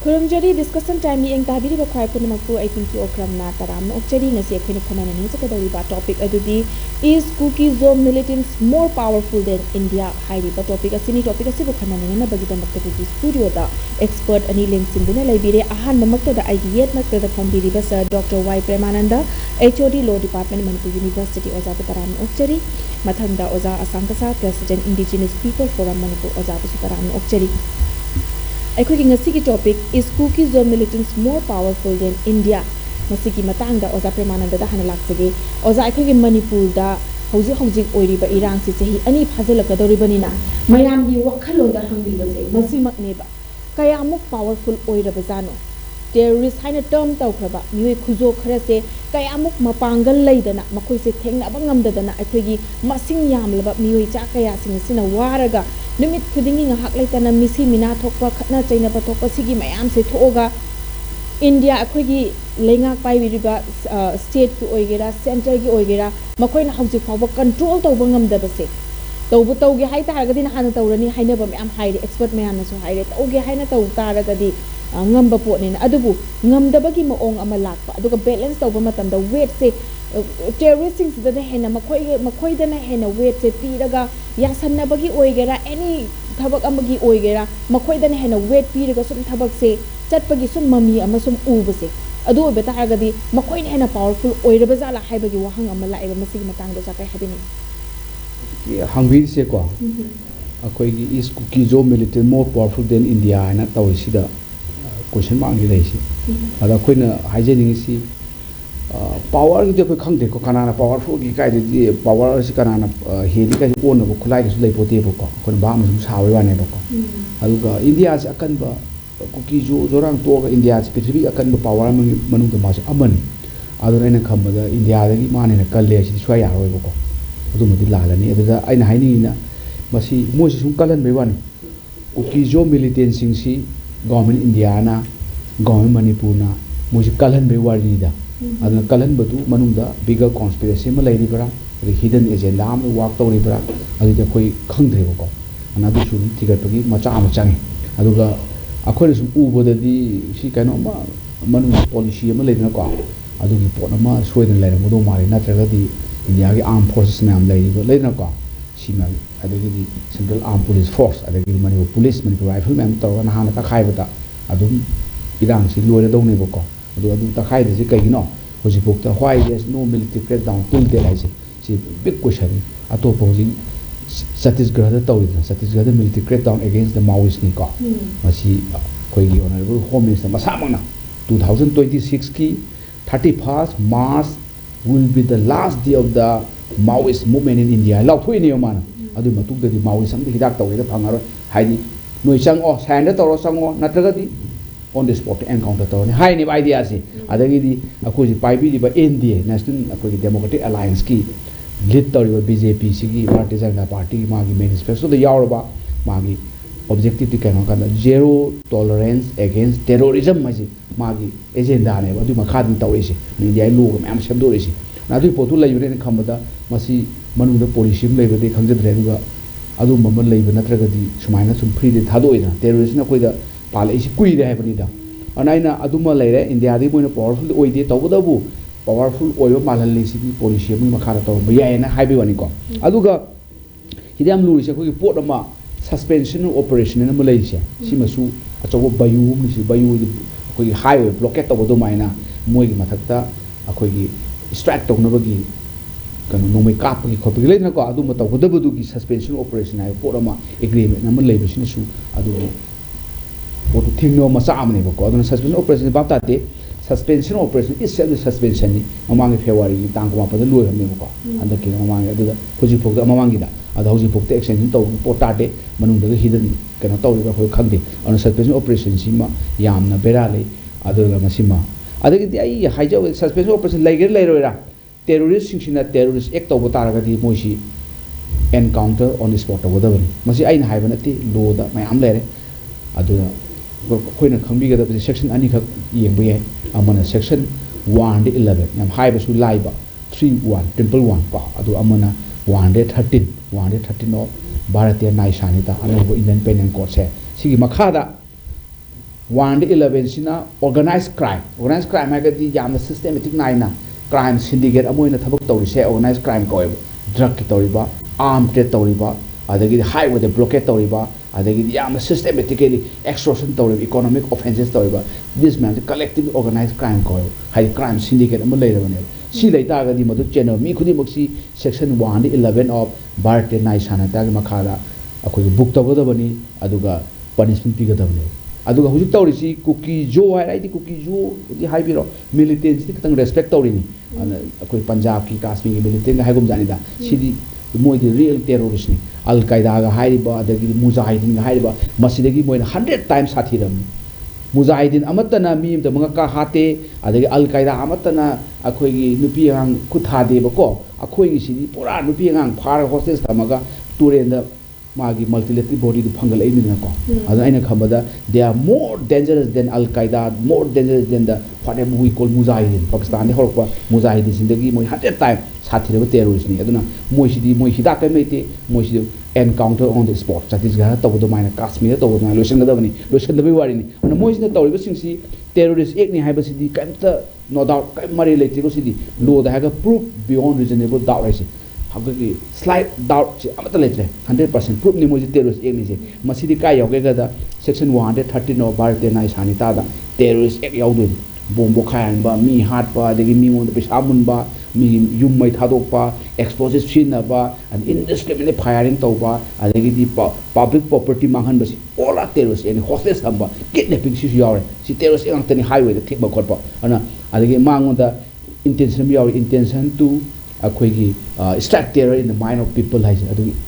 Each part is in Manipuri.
Kurumjari discussion time ni ang tabiri ba kwai pun mapu I think you okram na taram na okjari ngasi akhoi na khana ni chaka dawi ba topic adudi is KUKI zone militants more powerful than India hairi ba topic asini asibu khana ni na bagi damak ta studio da expert ani leng sinduna laibire ahan mamakta da idea makta da phambiri ba sir Dr. Y Premananda HOD Law Department Manipur University oza ba taram okjari mathanda oza asangkasa President Indigenous People Forum Manipur oza ba taram okjari Akhoi ngasi topic is KUKI zone militants more powerful than India. Masiki matangda oza Premananda da hana laksage oza akhoi Manipur da hojik oiriba irang si chahi ani phajalakadoribani na mayam gi wakhalonda hangbibase masimakne ba kayamuk powerful oiraba jano terrorist haina term tawkraba miwe khujo kharase kayamuk mapangal leidana makoi se thengna ba ngamdadana akhoi gi masing yamlaba miwe cha kaya sing sina waraga numit khudingi ngahak laitana misi mina thokpa khatna chaina pa thokpa sigi mayam se thoga India akhoi gi lengak pai biriba state ki oigera center gi oigera makoi na hauji fawa control tawba ngamda base tawbu tawge hai taragadi na hana tawrani haina ba mayam haire expert mayam na so haire tawge haina taw taragadi ngamba potni na adubu ngamdabagi maong ama lakpa aduga balance tawba matamda weight se terroristing sida na hena makoi da na hena weight se piraga yasanna bagi oigera any thabak amagi oigera makoi da na hena weight piraga sum thabak se chatpagi sum mami ama sum ubase adu beta hagadi makoi na hena powerful oiraba jala haibagi wahang ama laiba masigi matang da sakai habini hangbi se ko akoi gi is KUKI zone militant more powerful than India na tawsida question mark ni leisi ada koina haijening si power gi ko khangde ko kanana powerful gi kai de power si kanana heli kai on no khulai su lei pote ko kon ba mu sawi wa ne ko aduga India si akan ba KUKI jorang to India si prithvi akan ba power manu da ma aman aduna ina khambada India da gi mane na kalle si swaya roi ko adu madi lalani aduda aina haini na masi mo si sum kalan be wani KUKI zone militant sing si government India na government Manipur na mo si kalan be wari da aduna kalan batu manungda bigger conspiracy ma lai ribra the hidden agenda am work to ribra adu da koi khangdre ko ana du su tigar pagi macha am changi aduga akhoi sum uboda di si kano ma manu policy ma lai na ko adu gi pot ma soidan lai mo do mari na traga di India gi armed forces na am lai na ko si ma adu gi central armed police force adu gi Manipur police Manipur riflemen to na hana ta khai bata adum irang si loira do ne ko adu ta khai de si kai no hojipok ta why there's no military crackdown tung de lai si big question ato posing Chhattisgarh da tawri Chhattisgarh da military crackdown against the Maoists ni ko masi koi gi honorable home minister masamang na 2026 ki 31st March will be the last day of the Maoist movement in India lau thui ne man adu matuk da di Maoist am hidak tawri da phangaro haini noi chang o sign da tawro sango natraga di on the spot encounter to ni hai ni idea si adagi di akoi ji pai bi ba NDA National akoi Democratic Alliance ki lead to BJP si gi Bharatiya Janata Party ma gi manifesto da yaurba ma gi objective ti kana kana zero tolerance against terrorism ma ji ma gi agenda ne ba du ma khad taw si ni jai lu ma am sem do si na du potu lai ne khamada masi manu da policy lai ba de khangjadre du ga adu mamma lai ba natraga di sumaina sum free de thado ina terrorist na koi da pale isi kui de hai da anaina aduma leire India di boina powerful oide tawdabu powerful oyo malhalli si policy mi makhara taw ba yaina haibi wani ko aduga hidam lu ri ko pot ama suspension operation na mulai sia si masu achobo bayu mi si bayu ko highway blockade taw do maina moi gi mathakta akoi gi strike taw na bagi kanu nomai kap gi khopi le na ko aduma taw dabu du gi suspension operation ai pot ama agreement na mulai bi su adu what to think no masa amne ko aduna suspension operation ba ta te suspension operation is self suspension ni mamang February tang ko pa lu ham ne ko anda ki mamang adu hoji pok da mamang gi da ada hoji pok te action to po ta te manung da hidden kana to ri ba ko khande aduna suspension operation si ma yam na bera le adu ga masima adagi di ai haija suspension operation lai ra terrorist sing sina terrorist act to ta ra ga di moisi encounter on the spot of the masi ai na hai ba na ti lo da mayam le re adu koina khangbi ga da section ani khak yengbu ye amana section 111 yam haiba su laiba 31 temple 1 pa adu amana 113 no Bharatiya Nai Sanita anabu Indian Penal Court se sigi makhada 1 11 sina organized crime hagadi yamna systematic naina crime syndicate amoina thabak tawri se organized crime ko drug ki tawriba armed trade tawriba adagi highway the blockade tawriba adagi yamna systematically extortion tawriba economic offenses tawriba this man collective organized crime ko high crime syndicate amo leirabane si leita agadi madu channel mi khudi moksi section 1 11 of barte nai sanata gi makhala akoi book tawgadabani aduga punishment pigadabane aduga hujik tawrisi kuki jo hai di kuki jo di hai biro militants ti katang respect tawrini akoi punjab ki kashmir ki militant hai gum janida sidi moi di real terrorist ni al qaeda ga hai ba adagi mujahidin ga hai ba masidagi moi 100 times sathiram mujahidin amatana mi da manga ka hate adagi al qaeda amatana akoi gi nupi ang khutha de ba ko akoi gi sidi pura nupi ang phar hostage tamaga turenda magi multilateral body the fungal aim na ko adu aina khambada they are more dangerous than al qaeda, more dangerous than the whatever we call mujahidin Pakistan ni horpa mujahidin sindagi moi 100 time sathira terrorist ni aduna moi sidi moi hida kai mete moi sidi encounter on the spot Chhattisgarh tawdo maina Kashmir tawdo maina lotion da bai wari ni ana moi sidi tawri ba singsi terrorist ek ni haiba sidi kanta no doubt kai mari lete ko sidi law da ha proof beyond reasonable doubt raisi habagi slight doubt amata letre 100% proof ni moji terrorist ek ni je masidi kai yoge ga da section 113 no bharate nai sanita da terrorist ek yaudoi bombo khayan ba mi hat ba degi mi mon pe samun ba mi yum mai thadok pa explosive sin ba and indiscriminate firing to ba adegi di public property manghan ba si all terrorist any hostage samba kidnapping si yawre si terrorist ang tani highway da thik ba khot ba ana adegi mangon da intention yaw intention to akoigi strike terror in the mind of people hai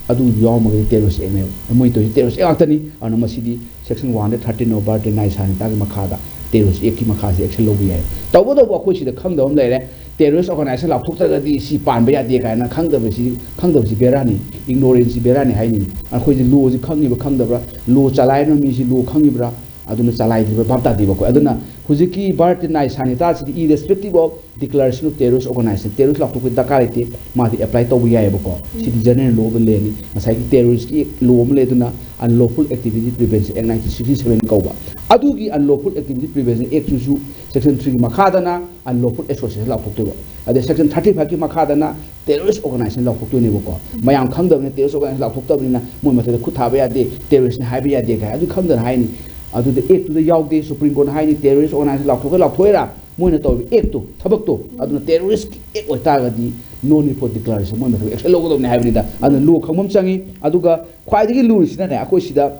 adu yawma terrorist email moi to terrorist angtani ana masidi section 113 no bar 9 sanita ga makhada terrorist ek ki makha se action lobi hai tawbo do akoi si da khangdom leire terrorist organization la thukta di si pan ba ya de ka na khangdab si berani ignorance berani hai ni akhoi ji law ji khangi ba khangdabra law chalai no mi si law khangi bra aduna chalai di ba babta di ba ko aduna hujiki bharati nai sanita si irrespective of declaration of terrorist organization terrorist la thukta dakarite ma di apply to ya ba ko si di general law le ni masai ki terrorist ki law le duna unlawful activity prevention act 1967 ko ba adu gi unlawful activity prevention act su section 3 makhadana unlawful association la thukta ba ade section 35 ki makhadana terrorist organization la thukta ne ba ko mayam khangdab ne terrorist organization la thukta ni na moi mathe khutha ba ya de terrorist ne hai ba ya de ka adu khangdan hai ni adu de act to the yaugde supreme court hai ni terrorist organization la thoira moina to act to thabak to adu terrorist act ota ga di no need for declaration moi mathe action logo ne hai ni da adu lu khangmam changi adu ga khwai digi lu sina ne akoi sida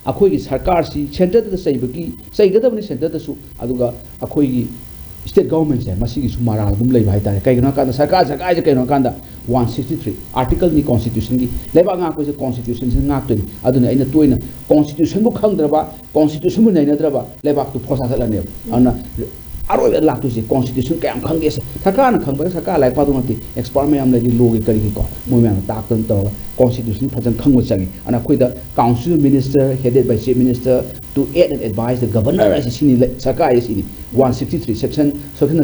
akoi gi sarkar si center da sai bagi sai ga da ni center da su adu ga akoi gi state government se masigi sumara gum lei bai tare kai na ka sarkar je kai na ka 163 article ni constitution gi leba nga ko se constitution se nga to adu ne aina toina constitution bu khangdraba constitution bu nei na draba leba tu phosa thala ne ana aro la tu se constitution kayam khangge se sarkar na khangba sarkar lai pa du mati expert me am lai law gi kari ko mo me ta kan to constitution phajan khangwa changi ana khoi da council minister headed by chief minister to aid and advise the governor as sini sarkar is ini 163 section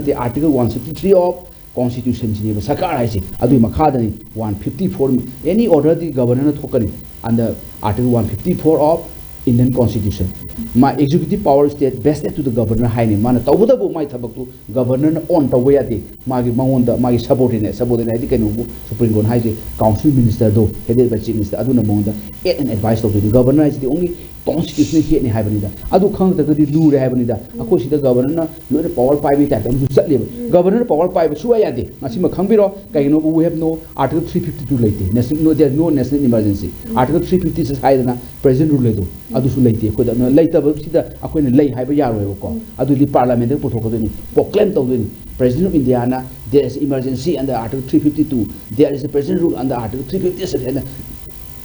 the article 163 of constitution ji ba sarkar hai si adu makhada ni 154 any order the governor thokani under article 154 of Indian constitution ma executive power state vested to the governor hai ni mana tawda bu mai thabak tu governor on tawya de magi mangon da magi subordinate di kanu bu supreme court hai ji council minister do headed by chief minister adu na mong da aid and advice to the governor is the only constitution he ni hai bani da adu khang da di lu re hai bani da akoi sida governor na lo power pai bi ta dam su chat le governor power pai ba su ya de ngasi ma khang bi ro kai no we have no article 352 leite national no there no national emergency article 350 is hai na president rule le do adu su leite ko da leita ba sida akoi ne lei hai ba ya ro ko adu di parliament ko thok ko ni proclaim to ni president of India na there is emergency under article 352 there is a president rule under article 357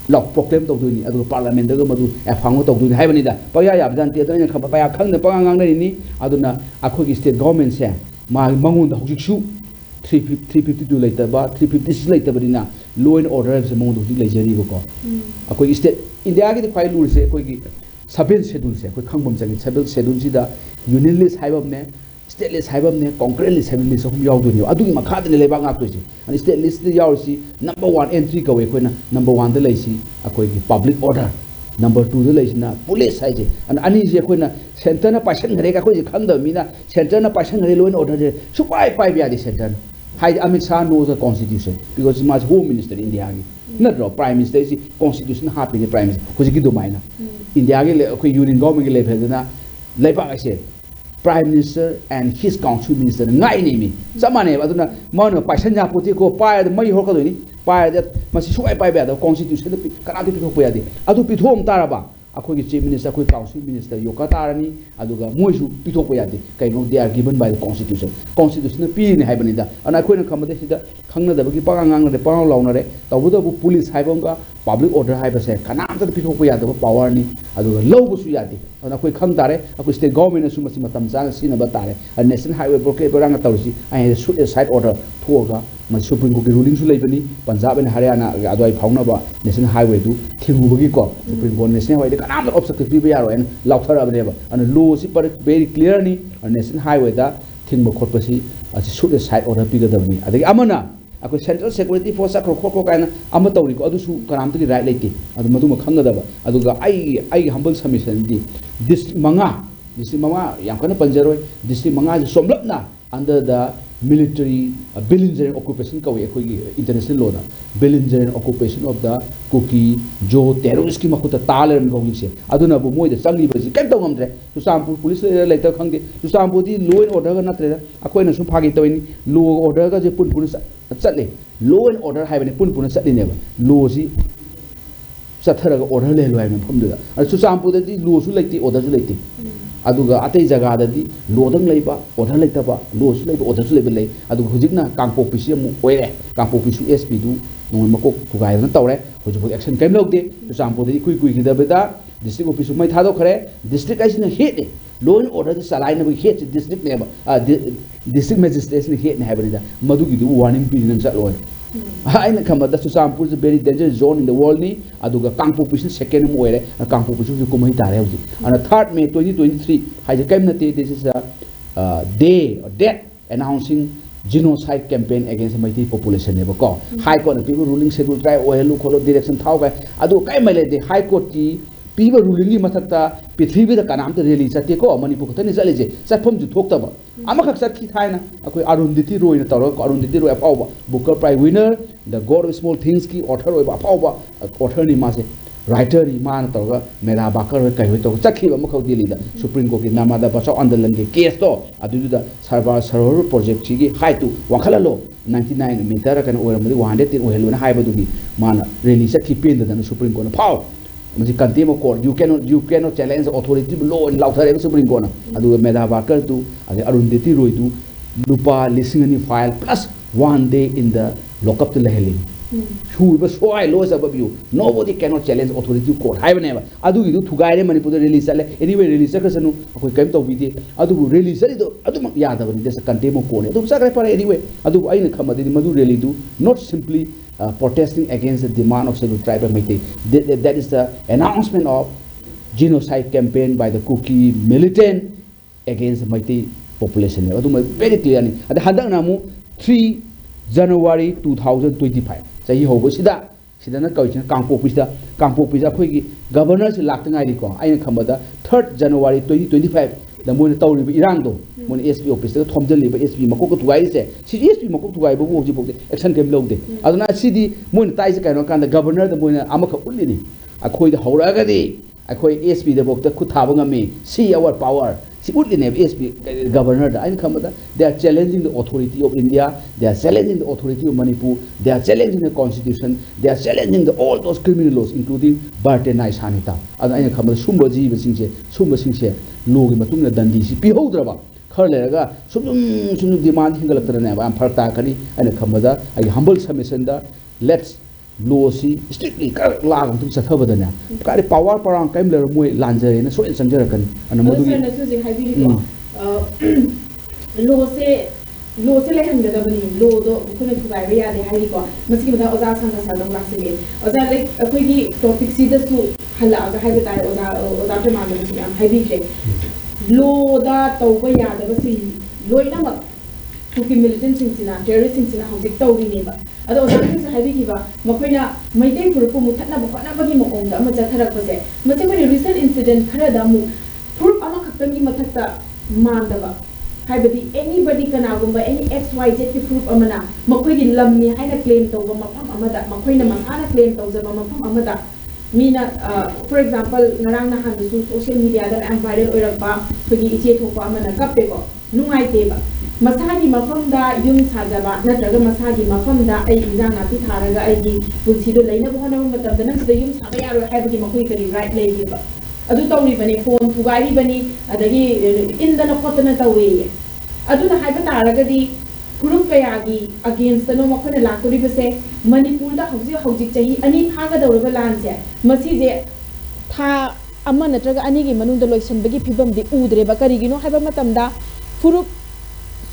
lock proclaim to ni adu parliament da madu afang to ni hai bani da pa ya ya jan te da ni khaba pa ya khang na pa ngang na ni adu na akoi gi state government se ma mangun da hojik su 352 later ba 356 later bani na law and order se mangun hojik lai jari ko akoi gi state India gi phai lu se akoi gi 7 schedule se akoi khangbam changi 7 schedule si da union list haibam ne state list haibam ne concrete list haibam list hum yaw do ni adu gi makha de leba nga to si and state list de yaw si number 1 entry ka we ko na number 1 de lai si akoi gi public order Number 2 the police side and uneasy center na passion reka come the mina center na passion railway order so why the center high Amit Shah knows the constitution because he was home minister in the army not the prime minister is constitution happy the prime minister because he do minor in the union government level na like I said prime minister and his council minister ngai name samane aduna mano passion ya puti ko pa the mai hokado ni pa that masi so why the constitution kana to ko ya de adu pithom taraba akhoi chief minister akhoi council minister yoka tarani aduga moisu pithok ya de kai no they are given by the constitution pi ni haibani da ana akhoi na khamade sida khangna da bagi pangang na pang launa re tabuda bu police haibonga public order haiba se kana ta pithok ya da power ni aduga low bu su ya de ana akhoi khang tare akhoi state government su masi matam jang sina ba tare a national highway blockade barang tawsi ai shoot a side order thoga ma supreme court ruling su leibani punjab and haryana adoi phauna ba national highway du thingu bagi ko supreme court national highway de kana obstacle bi yaro and lauthar abne ba and law si very clear ni national highway da thingba khotpa si shoot a side order pi ga dabni adagi amana akoi central security force akro khoko kaina ama tawri ko adu su karam ti right leite adu madu ma khanga daba aduga ai humble submission di district manga yang kana panjaroi district manga je somlapna under the military belligerent occupation kawe international law da belligerent occupation of the KUKI jo terrorist ki makuta taler mi kawi se aduna bu moi da changi ba ji kai tawam dre Susampur police later khangde Susampur di law and order ga natre akoi na su phagi tawini law order ga je pun chatle law and order haibane pun chatli ne ba law si chathara ga order le lo haibane phum da Susampur da di law su leiti order su leiti aduga atei jaga da di lodang leiba order leita ba law su leiba order su leiba lei aduga hujikna kangpo pc mu oire kangpo pc sp du no makok tugai na tawre hujik action kaim logde Susampur di kui ki da beda district office mai thado khare district aisna hit law and order salai na bi hit district ne ba district magistrate ne hit ne habani da madu gi du warning pi nan chat lo aina khamada Susampur is a very dangerous zone in the world ni aduga kangpo pc second mu oire kangpo pc ko mai tare hoji and 3rd May 2023 haje kaim na te this is a day or date announcing genocide campaign against Meitei population ne ba ko high court people ruling schedule try ohelu kholo direction thau ga adu kai mai le de high court ki piba ruling gi mathakta prithvi da kanam te release chate ko manipur ko tani chale je chapom ju thok ta ba ama khak sat ki thaina akoi Arundhati Roy na taro Arundhati Roy apau Booker Prize winner the God of Small Things ki author oi ba apau ba author ni ma se writer ni ma na taro mera bakar kai hoi to chakhi ba makhau dili da Supreme Court ki nama da basau andalan ge case to adu da server project chi gi high to wakhala lo 99 meter kan oi ramri 110 oi helu na hai ba du gi mana release ki pen da Supreme Court na phau Contempt court, you cannot challenge the authority law and Lauthar Supreme Court. Adu Medha Bakar to Arundhati Roy to Lupa listening file plus 1 day in the lockup to Laheli. Who was so high laws above you. Nobody cannot challenge authority court. I never. Adu you to guide Manipur release anyway release a person who came to with it. Adu release it. Adu Yadavan, there's a contempt court. Adu Sacrifice anyway. Adu Aina Kamadi Madu really do not simply protesting against the demand of scheduled tribe of Meitei. That is the announcement of genocide campaign by the KUKI militant against the Meitei population. Very clearly. At the Hadang Namu 3 January 2025. Say he hobo sida na kauchina kangpo pisa khoi governor se lakta ngai ko aina khambada 3rd January 2025 the moon tawri irang do mon SP office the thomjal liba SP makok tugai se si SP makok tugai bo ji bo action game logde aduna sidi mon tai se kaino kan the governor the mon amaka ulli ni akhoi the haura ga di akhoi SP the bok the khutha ba ngami see our power si ulli ne SP governor da aina khambada they are challenging the authority of India, they are challenging the authority of Manipur, they are challenging the constitution, they are challenging all those criminal laws including Bartenai Sanita aina khambada sumba ji ba singse law gi matung na dandi si pi hodraba khar lega sum demand hingalaktra ne ba farta kani aina khambada ai humble submission da let's law si strictly la gam tum sathabada na kari power parang kaim le moi lanjare na so en sanjara kan ana madu gi law se le han da bani law do ko ne tugai ba ya de hai ko masi ki da oza sang sa dong lak se oza like akoi gi topic si da su hala ga hai da oza pe ma da am hai bi ke law da to ba ya da ba si loi na ma KUKI militant singsina terrorist singsina hojik tawri neba ado ozakin sa habi kiba makoina maitai furupu muthatna bokna bagi mokongda ama jatharak pase mate ko recent incident khara damu furup ama khaktangi mathakta mandaba haibadi anybody kanagumba any xyz ki furup amana makoigi lamni haina claim tawba mafam amada makoina masana claim tawjaba mafam amada mina for example narang na handu social media da am viral oirapa phagi iche thopa amana kappe ko nungai teba masagi mafam da yum sajaba natraga masagi mafam da ai injang ati tharaga ai gi pulsi do leina bo na matam da nang da yum saga yaro haibagi makoi kari right leba adu tawri bani phone thugari bani adagi indana khotana tawe adu na haiba taragadi group kayagi against no makona lakuri base manipur da hauji chahi ani thaga dawraba lanse masi je tha amma natraga ani gi manung da loisan bagi phibam di udre ba kari gino haiba matam da furup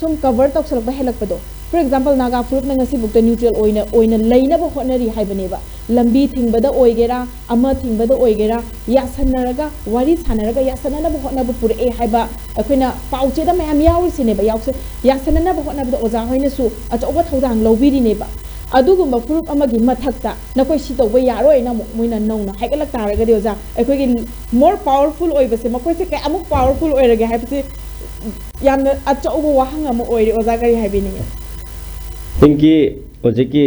sum cover tok salak ba helak pado for example naga furup na ngasi bukta neutral oina leina ba hotnari haibane ba lambi thingba da oigera ama thingba da oigera ya sanaraga wari sanaraga ya sanana ba hotna bu pure e haiba akoina pauche da mayam yawi sine ba yawse ya sanana ba hotna ba oja hoina su achoba thodang lobiri ne ba adugumba furup amagi mathakta nakoi si to ba yaroi na moina nongna haigalak taraga de oja akoigi more powerful oibase makoi se kai amuk powerful oirage haibse yamna achoba wahang am oire oja gari haibini Thinki ojeki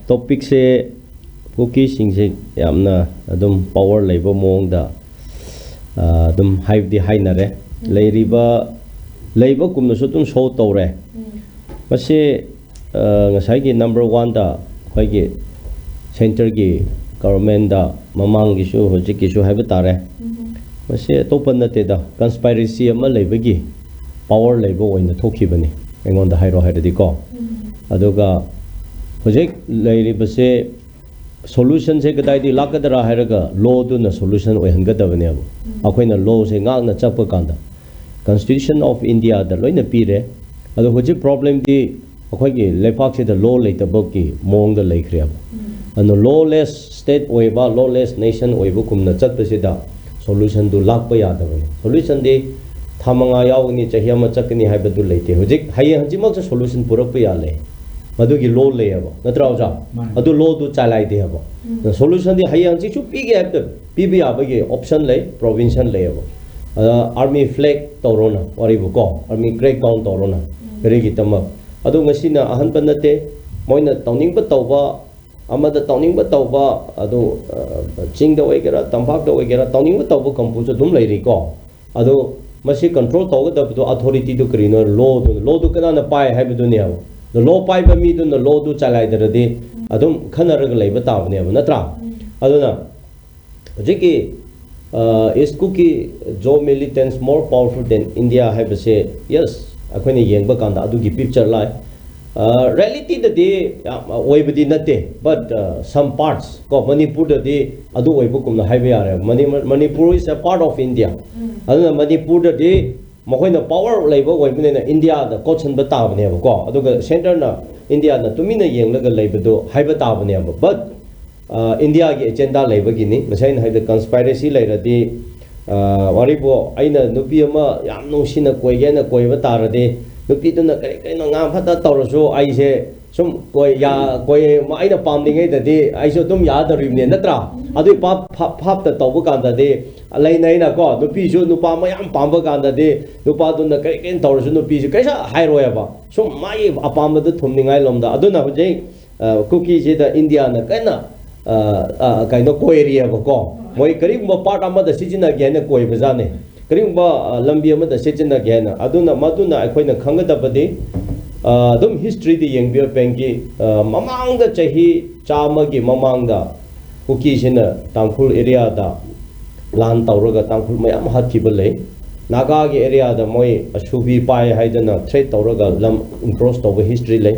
topic se KUKI singse yamna adum power labor mong da adum hive di hainare labor kumna so tum show tore mase ngasai gi number 1 da khoi gi center gi government da mamang gi su hojeki su hive tare mase topan na te da conspiracy ama labor power labor oina thokibani engon da hairo hairadi ko aduga project lairi base solution se gadai di lakadara hairaga law du na solution oi hangadabane abu akoina law se ngak na chappa kanda constitution of india da loina pire adu hoji problem di akoi gi lepak se da law laita bok ki mong da laikre abu anu lawless state oi ba lawless nation oi bu kumna chatpa se da solution du lakpa yadabane solution di thamanga yawni chahiama chakni haibadu leite hojik haye hanjimak solution purap yale madugi law le abo natra oja adu law du chalai de abo solution di haye hanji chu pige abde pbi abage option le provincial le abo army flag torona waribu ko army crack down torona regi tama adu ngasina ahan panate moina tawning ba tawba amada tawning ba tawba adu chingda oigera tambak da oigera tawning ba tawba kampu dum leiri ko adu masi control tawga da bu authority du krino law du kana na pai haibu ne abo the law pai ba mi du na law du chalai da de adum khanarag leiba taw ne abo natra aduna jiki is KUKI jo militants more powerful than india haibu se yes akoini yengba kanda adu gi picture lai reality da de oibadi nate but some parts ko manipur da de adu oibu kumna haibe yare manipur is a part of india aduna manipur da de makoina power leiba oibne na india da kochen ba tabne ba ko aduga center na india na tumina yenglaga leibado haiba tabne ba but india gi agenda leiba gi ni masain haida conspiracy leiradi waribo aina nupi ama yam nungsina koigena koiba tarade nupi duna kare no ngam phata tawrasu aise sum koi ya koi ma aina pamdingai da de aiso dum ya da rimne natra adu pap ta tawba kan da de alai nai na ko nupi su nupa ma yam pamba kan da de nupa duna kare tawrasu nupi su kaisa hairoya ba sum mai apam da thumningai lomda aduna hujai KUKI je da india na kana kaino koiria ba ko moi karim ba part ama da sijina gena koi bazane karim ba lambi ama da sijina gena aduna maduna akoina khangadabadi dum history di yengbia pengi mamang da chahi chama gi mamang da KUKI sina tangkhul area da lan tawraga tangkhul mayam hathibale naga gi area da moi asubi pai haidana threat tawraga lam cross tawba history le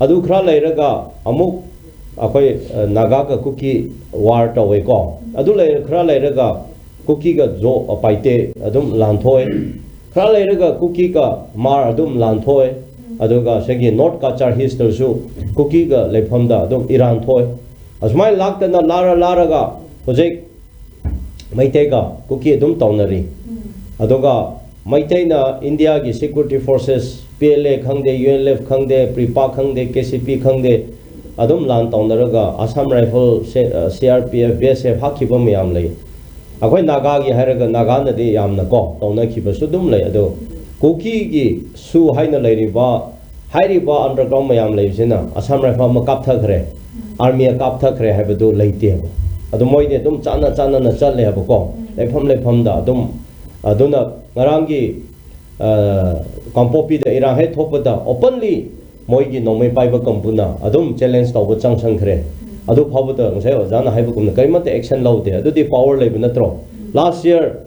adu khra leiraga amuk akoi naga ka KUKI war tawe ko adu le khra leiraga KUKI ga jo apaite adum lanthoi khra leiraga KUKI ka mar adum lanthoi aduga segi north kachar history su KUKI ga lepham da adum iran thoi asmai lakta na lara ga project maite ga KUKI adum tawnari aduga maite na india gi security forces PLA khangde UNLF khangde Pripa khangde KCP khangde adum lan tawnaraga Assam Rifle CRPF BSF hakiba mayam lay akhoi naga gi haraga naga na de yamna ko tawna khiba su dum lay ado KUKI gi su haina layriba hairiba underground mayam lay sina Assam Rifle ma kap thakre army kap thakre habadu laite ado moi de dum chana na challe hab ko lepham da dum aduna ngarangi Kampopi the Iran head top openly Moigi no may Bible Kampuna, Adum challenge to Chang Shankre, Adu Pavata, Zana Habakum, Kaimata action loud there, do the power level natro. Last year,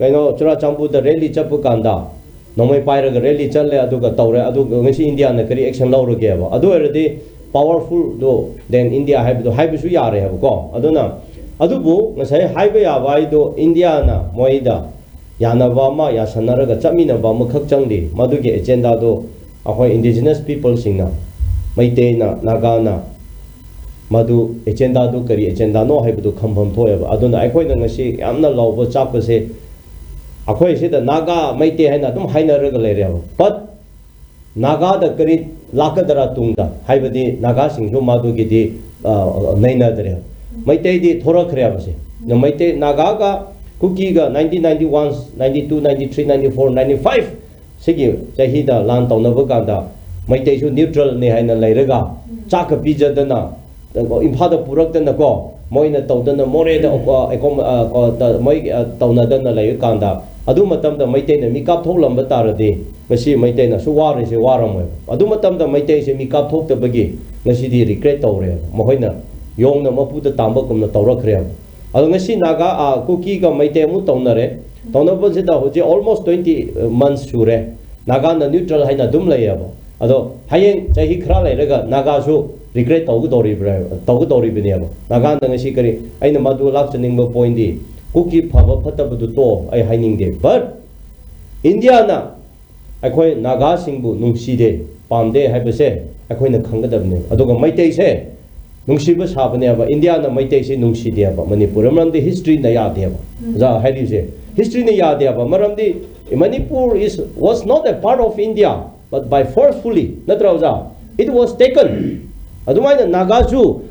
Kaino Chura Chambu the rally Chapukanda, no may Pyra rally Chale Aduga Taura, Adu India and the Kari action loud gave. Adu already powerful though, then India have to Habisu Yare have gone. Aduna Adubu, say Highway Avaido, Indiana, Moida. Yanavama, Yasanaraga, Chamina, Bamakakchangdi, Madugi, agenda do, Ahoy indigenous people sing now. Maitena, Nagana, Madu, agenda do, Kari, agenda no have to come from Toya. Aduna, I quite don't say, I'm not low, but Chapa say, Akoy said the Naga, Maite, and I don't hide a regular. But Naga, the Kari, Lakadara Tunda, Hibadi, Naga sing, no Madugi, Naina there. Maite, the Tora Kreavasi. No Maite, Nagaga. KUKI ga 1991, 92, 93, 94, 95 Sigi Jahida Land on Navaganda Maitation neutral Nehana Layraga Chaka Pijadana Impada Purakana go Moina Todana More the Moi Tonadana Layakanda Adumatam the Maitain and Mikap Tolam Bataradi Mashi Maitain Suwar is a waram Adumatam the Maitation Mikap Tok the Bagi Nashidi regret Ore Mohina Yong the Maputa Tambakum the Tora Krem Alangasi Naga KUKI ga Maitemu Tonare, Tonabosita, which almost 20 months sure. Naga the neutral Haina Dumlayabo. Although Hayen Jahi Krale Rega, Nagasu, regret Togodori Binebo. Naga the Shikari, I know Madu Lapsening Pointy, KUKI Pava Patabu to I hiding day. But Indiana, I call Naga Singbu, Nungside, Pande, Habese, I call the Kangadabne. Adoga Maite say. Nungsibas happened India and Maitesi Nungsi Deva, Manipur, around the history in the Yadeva. How do you say? History in the Yadeva, Maramdi, Manipur was not a part of India, but by forcefully, Natrauza, it was taken. Adumai Nagasu,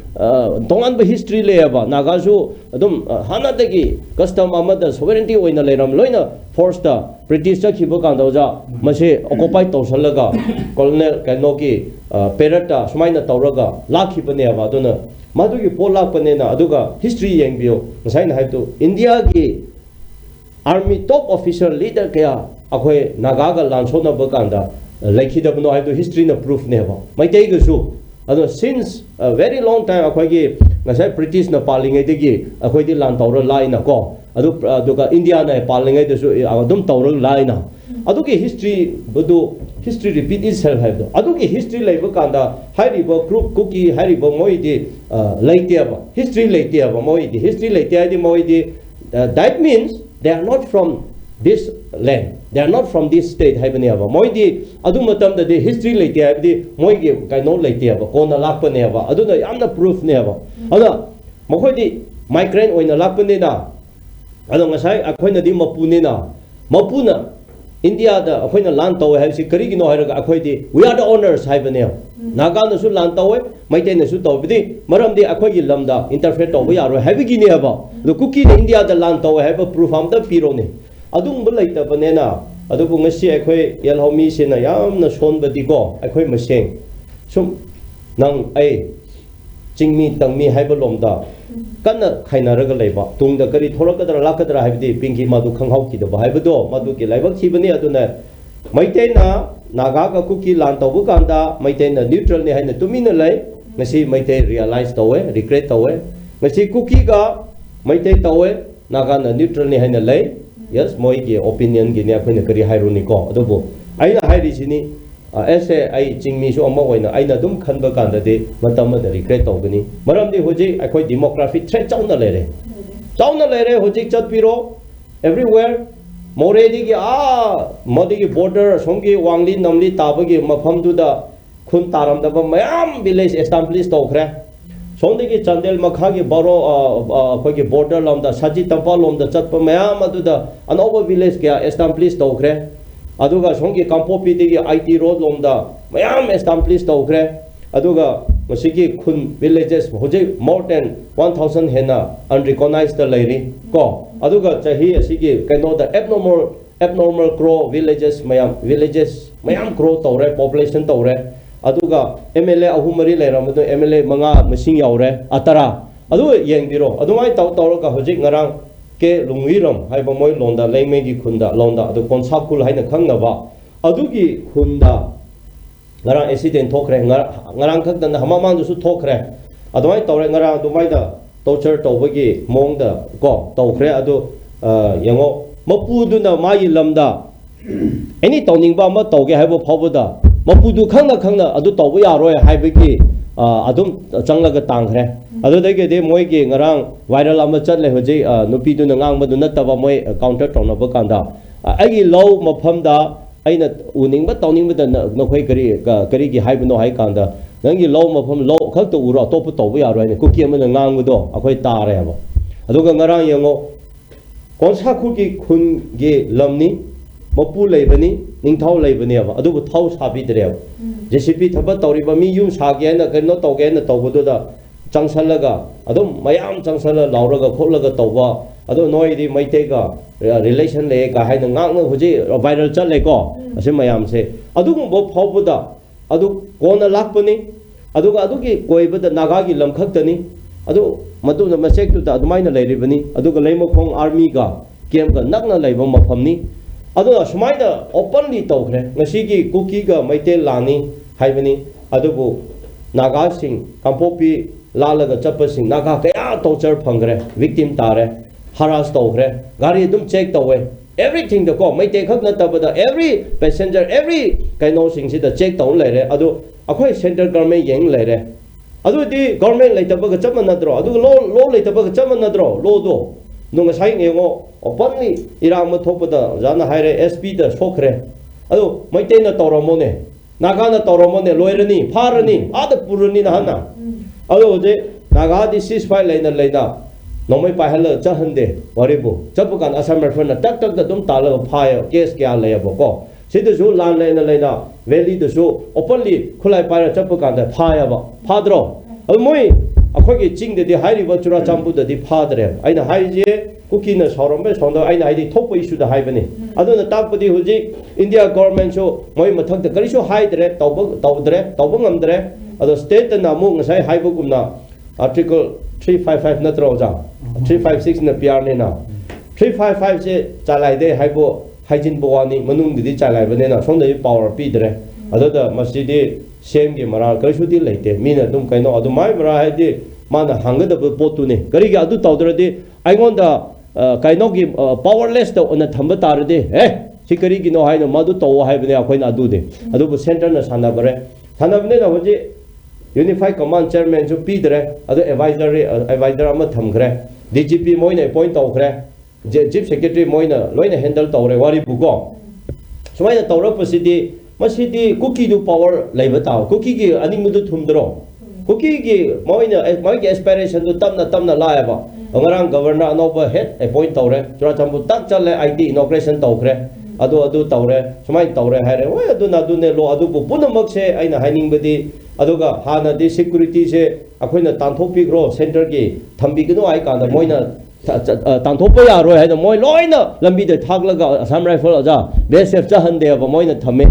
Tongan history Leava, Nagasu, Adum Hanadegi, custom Amada, sovereignty in the Leram Loina, forced the British Kibukandoza, Mashe, occupied Tosalaga, Colonel Kanoki. Perata, Sumaina Tauraga, Laki Paneva, Dona, Madugi Pola Panena, Aduga, history yang bio, Masain have to India gi army top official leader Kaya, Akwe Nagaga Lansona Baganda, like he don't know have to history no proof never. My take is so. Since a very long time, Akwagi, Masai British na Paling Edigi, Akwadi Lantaura line a go, Aduka Indiana Paling Adum Taura line. Aduki history, Budu. History repeat itself have Aduki history like Kanda, Haribo, KUKI, Haribo Moidi, Laitiaba, history Laitiaba Moidi, history Laitiadi Moidi. That means they are not from this land, they are not from this state, Habaniaba. Moidi, Adumatam, the history Laitiabdi, Moigi, Kano Laitiaba, Kona Lapaneva, Aduna, I'm the proof never. Ada Mohodi, migrant or in a Lapanina, Adamasai, Aquina di Mapunina, Mapuna. India the Aquina Lanto has a Karigino Akwedi, we are the owners, Hibanel. Nagana Su Lanto, Maitena Suto, Maram de Aquagi Lambda, Interfeto, we are having Guinea. The KUKI in India, the Lanto, have a proof of the Pirone. Adum Bulata Banana, Adubungasi, Aquay, Yelhomi, Senayam, the Shon Badigo, Aquay Machine. So, Nang A. Jingmi Tangmi Habalomda. Kana Kainaraga Leba, Tung the Kari Toraka Lakadra have the Pinky Madu Kanghoki, the Bahibado, Maduki Leva Kibani Aduna. Maitena, Nagaga KUKI Lanto Buganda, Maitena neutral Nehana Tuminale, Masi Maite realized away, regret away. Masi KUKIga, Maite Tawe, Nagana neutral Nehana lay, yes, Moiki opinion Guinea Pinakari Hironico, Adobo. I know Hirisini. Ese I Jingmi so Moina, I Nadum Kanbaganda de Matama the regret ogani. Maram de Hoji, I quite demographic threat down the lere. Down the lere, Hojik Chat Piro, everywhere. Moredi, Modi border, Songi, Wangli, Namli, Tabagi, Mapam to the Kuntaram, the Mayam village established Okra. Sondigi Chandel Makagi Baro, border on the Saji Tampal on the Chatpa Mayama to the Anova village established Okra. aduga songki kampopi digi IT road lomda mayam establish tawkre aduga masigi khun villages hoje more than 1000 hena unrecognized lairi ko aduga chahi asigi kaino da abnormal grow villages mayam grow tawre population tawre aduga MLA ahumari leiramadu MLA manga masing yaure atara adu yengbiro adumai tawraga hoje ngarang ke lungwiram haiba moi londa leimegi khunda londa adu konsakul haina khangnaba adugi khunda ngarang accident thokre ngarang khakdana hamamang su thokre adumai tawre ngarang dumai da torture tawbagi mongda ko tawkre adu yango mapuduna mai lamda any tawningba ma tawge haibo phawda mapudu khangna adu tawbu yaroi haibagi adum changlaga tangkhre adu dege de moi ge ngarang viral ama chatle hoje nupi du ngang madu nataba moi counter tonaba kanda agi low maphamda aina uningba tawningba nokhoi kari gi haibno hai kanda nangi low mafam low khak to uro top tawbu yaroi ne kuki ama ngang mudo akhoi tare aba aduga ngarang yango konsa kuki khun ge lamni mapu leibani ningthau leibani aba adubu thau sabi dre JCP thaba tawriba mi yum sage na kano tawge na tawbudu da changsalaga adum mayam changsala lauraga kholaga tawba adu noi di maitega relation le ka haina ngang hoji viral chatle ko ase mayam se adu bo phawbuda adu kona lakpani aduga adugi koibada naga gi lamkhaktani adu madu na masek tu da adumaina leiribani aduga leimakhong army ga kem ga nakna leiba mafamni aduna sumaida openly tawkhre ngasigi kuki ga maitel lani haibani adubu naga sing kampopi lalaga chapasing naga kaya torture phangre victim tare harass tawkhre gari dum check tawe everything the ko maite khak na tabada every passenger every kaino sing si da check taw lere adu akhoi central government yeng lere adu di government leitaba ga chapman nadro adu lo leitaba ga chapman nadro lo do nunga sai ngengo openly irang ma thopada jana haire SP da sokre adu maite na tawramone naga na tawramone loirani pharani ada purani na hana adu je naga di ceasefire leina nomai pahal chahande waribu chapukan asam rafna tak da dum tala phaya case kya leyabo ko sidu su lan leina valley da su openly khulai para chapukan da phaya ba phadro adu moi akhoi ching de hairiba chura chambu da di phadre aina haije kukina saurombe sonda aina haidi thokpa issue da haibani aduna takpadi huji India government so moi mathak da kariso haidre tawba ngamdre ado state na mu ngasai haibugumna article 355 na troja 356 na PR ne na 355 se chalai de haibo haijin bowani manung di chalai bane na sonda power pidre ado da masjid same ge mara kariso di leite mina dum kaino ado mai mara haidi mana hangada potu ne kari ga adu tawdre aingonda kainogi powerless to on thamba tarde sikari gi no haino madu to haibne akhoina adu de adu center na sanabare sanabne na hoji unified command chairman ju pidre adu advisor ama thamgre DGP moina point tawgre chief secretary moina loina handle tawre wari bugo sumaina tawra pasidi masidi kuki du power leiba taw kuki gi aning mudu thumdro kuki gi moina aspiration du tamna laaba ngarang governor anova head appoint tawre chura chambu tak chale ID inauguration tawkre adu tawre sumai tawre haire oi adu na du ne lo adu bu punamak se aina haining badi aduga hana di security se akhoina tanthopi gro center gi thambi gno ai ka da moina tanthopa ya ro haida moi loina lambi de thaklaga assam rifle aja BSF cha hande ba moina thame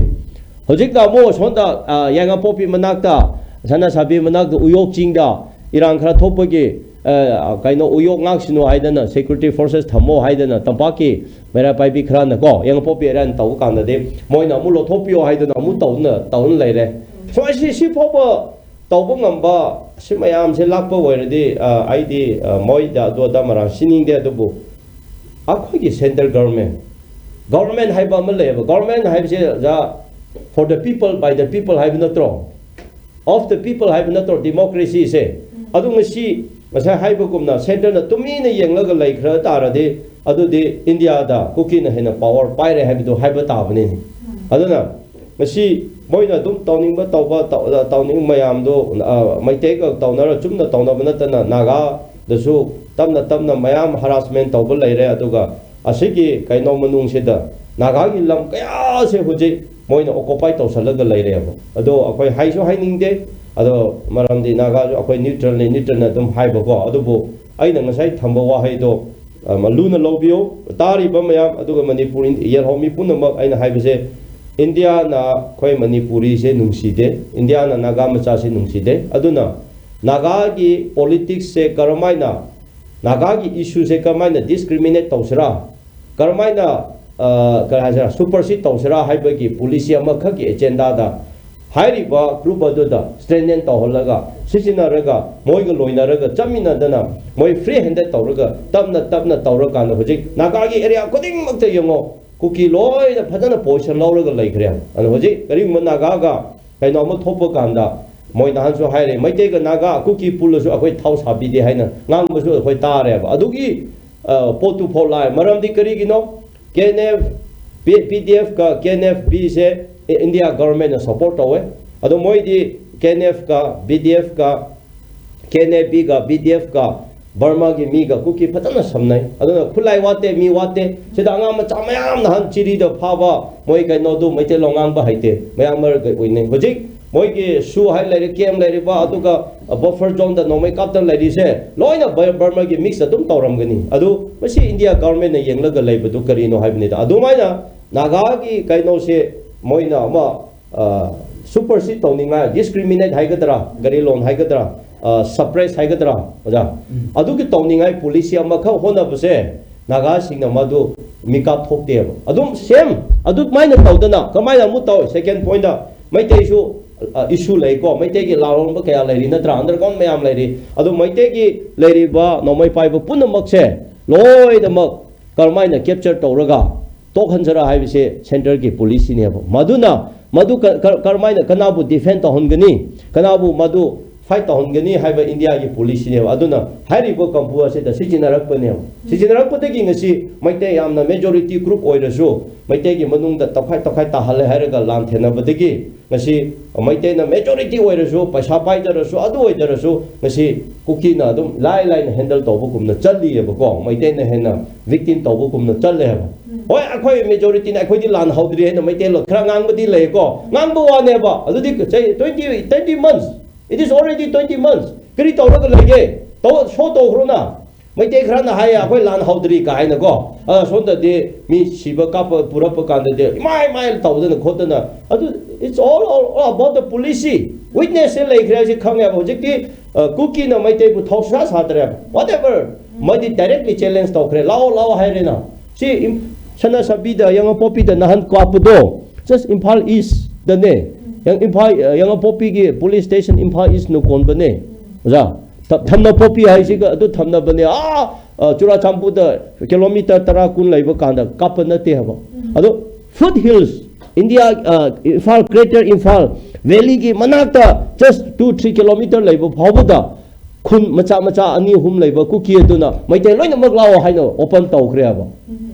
hojik da mo sonda yanga popi manakta sana sabi manakta uyok chingda irang khara thopagi kaino uyok ngak sino haidana security forces thamo haidana tampaki mera paibi khran ko yang popi ran taw kan de moina mulo thopio haidana mu tawn leire so si phoba tawbung amba simayam se lakpa wairadi ID moida do da mara sining de do akhoi gi central government haiba male government haib se ja for the people by the people haib not wrong of the people haib not democracy se adu ngasi masa haibugumna center na tumina yenglaga laikhra tarade adu de India da kuki na hena power paire haibido haiba tabani aduna ngasi moina dum tawningba tawning mayam do maite ka tawnara chumna tawnabana tana naga dasu tamna mayam harassment tawba laire aduga asigi kaino manung sida 나가기 람 그야세 후지 모이나 오코파이 tausal라가 레이레고 아도 아코이 하이쇼 하이닝데 아도 마람디 나가죠 아코이 뉴트럴나 좀 하이버고 아도부 아이나 ngasai thamba wa haido maluna lobio tari bamyam aduga manipur yer homi punamak aina haibase India na khoi manipuri se nungside India na naga macha se nungside aduna naga gi politics se karamaina naga gi issue se karamaina discriminate tausra karamaina kara supersede tausra haibagi police amakha gi agenda da hairiba group aduda strengthen tawholaga sisinaraga moiga loinaraga chaminadana moi free handed tawraga tapna tawraga na hojik naga gi area koding makta yango KUKI loina phajana position lawraga laikhre an hojik karing naga ga kaino ma thopa kanda moi nan so haire maite ga naga KUKI pullo akoi thau sabi de haina ngang bu so akoi tare ba adugi potu pholai maramdi kari gino KNF PDF ka KNF B se India government na support awe ado moi di KNF ka BDF ka KNF B ka BDF ka Burma gi mi ga KUKI phatana samnai ado khulai wate mi wate sida anga ma chamayam na han chiri da phaba moi kai no du maite longang ba haite mayam mar ga oine hojik moi gi su hai lai kem lai ba adu ka buffer zone da no mai kap tan lai se loina Burma gi mix adum tawram gani adu masi India government na yengla ga lai bu kari no haibni da adu mai na naga gi kai no se moina ma supersede tawninga discriminate haigadra gari loan haigadra suppress haigadra oja adu ki tawninga police amakha hona buse naga singna madu mikap thokte adum same adu maina tawdana kamaina mu taw second point da maite issue lai ko maite gi lawong ba kaya lai na tra underground mayam lai adu maite gi lai ba nomai pai ba punamak se loi da mak karmaina capture tawraga tokhanjara haibise center ki police ne maduna madu karmaina kanabu defend to hongani kanabu madu fight to hongani haiba India ki police ne aduna haribo kampu ase da sijinarak pane de gi ngasi maite yamna majority group oirasu maite gi manung da takhai ta hale haraga lam thena badagi ngasi maite na majority oirasu paisa pai darasu adu oidarasu ngasi KUKI na dum lai na handle to bu kumna challi ba ko maite na hena victim to bu kumna challe ba oi akhoi majority na akhoi di lan haudri he na maite lo khra ngang badi le ko ngang bu wa ne ba adu di 20 months it is already 20 months kri to ro ga lege to so to hrona maite khra na hai akhoi lan haudri ka hai na ko so da de mi siba ka pura pa kan de mai to da khot na adu it's all about the police witness le khra ji khang ya hojik ki KUKI na maite bu thosra sadre whatever madi directly challenge to khre lao hai re na si sana sabida yang popi da nahan kwapudo just Impal East da ne yang Impal yang popi gi police station Impal East no kon bane ja thamna popi hai si ga adu thamna bane chura champu da kilometer tara kun laiba kanda kapna te haba adu foothills India Impal Greater Impal Valley gi manakta just 2-3 kilometer laiba phawda khun macha ani hum laiba KUKI aduna maite loina mak law haino open taw khre aba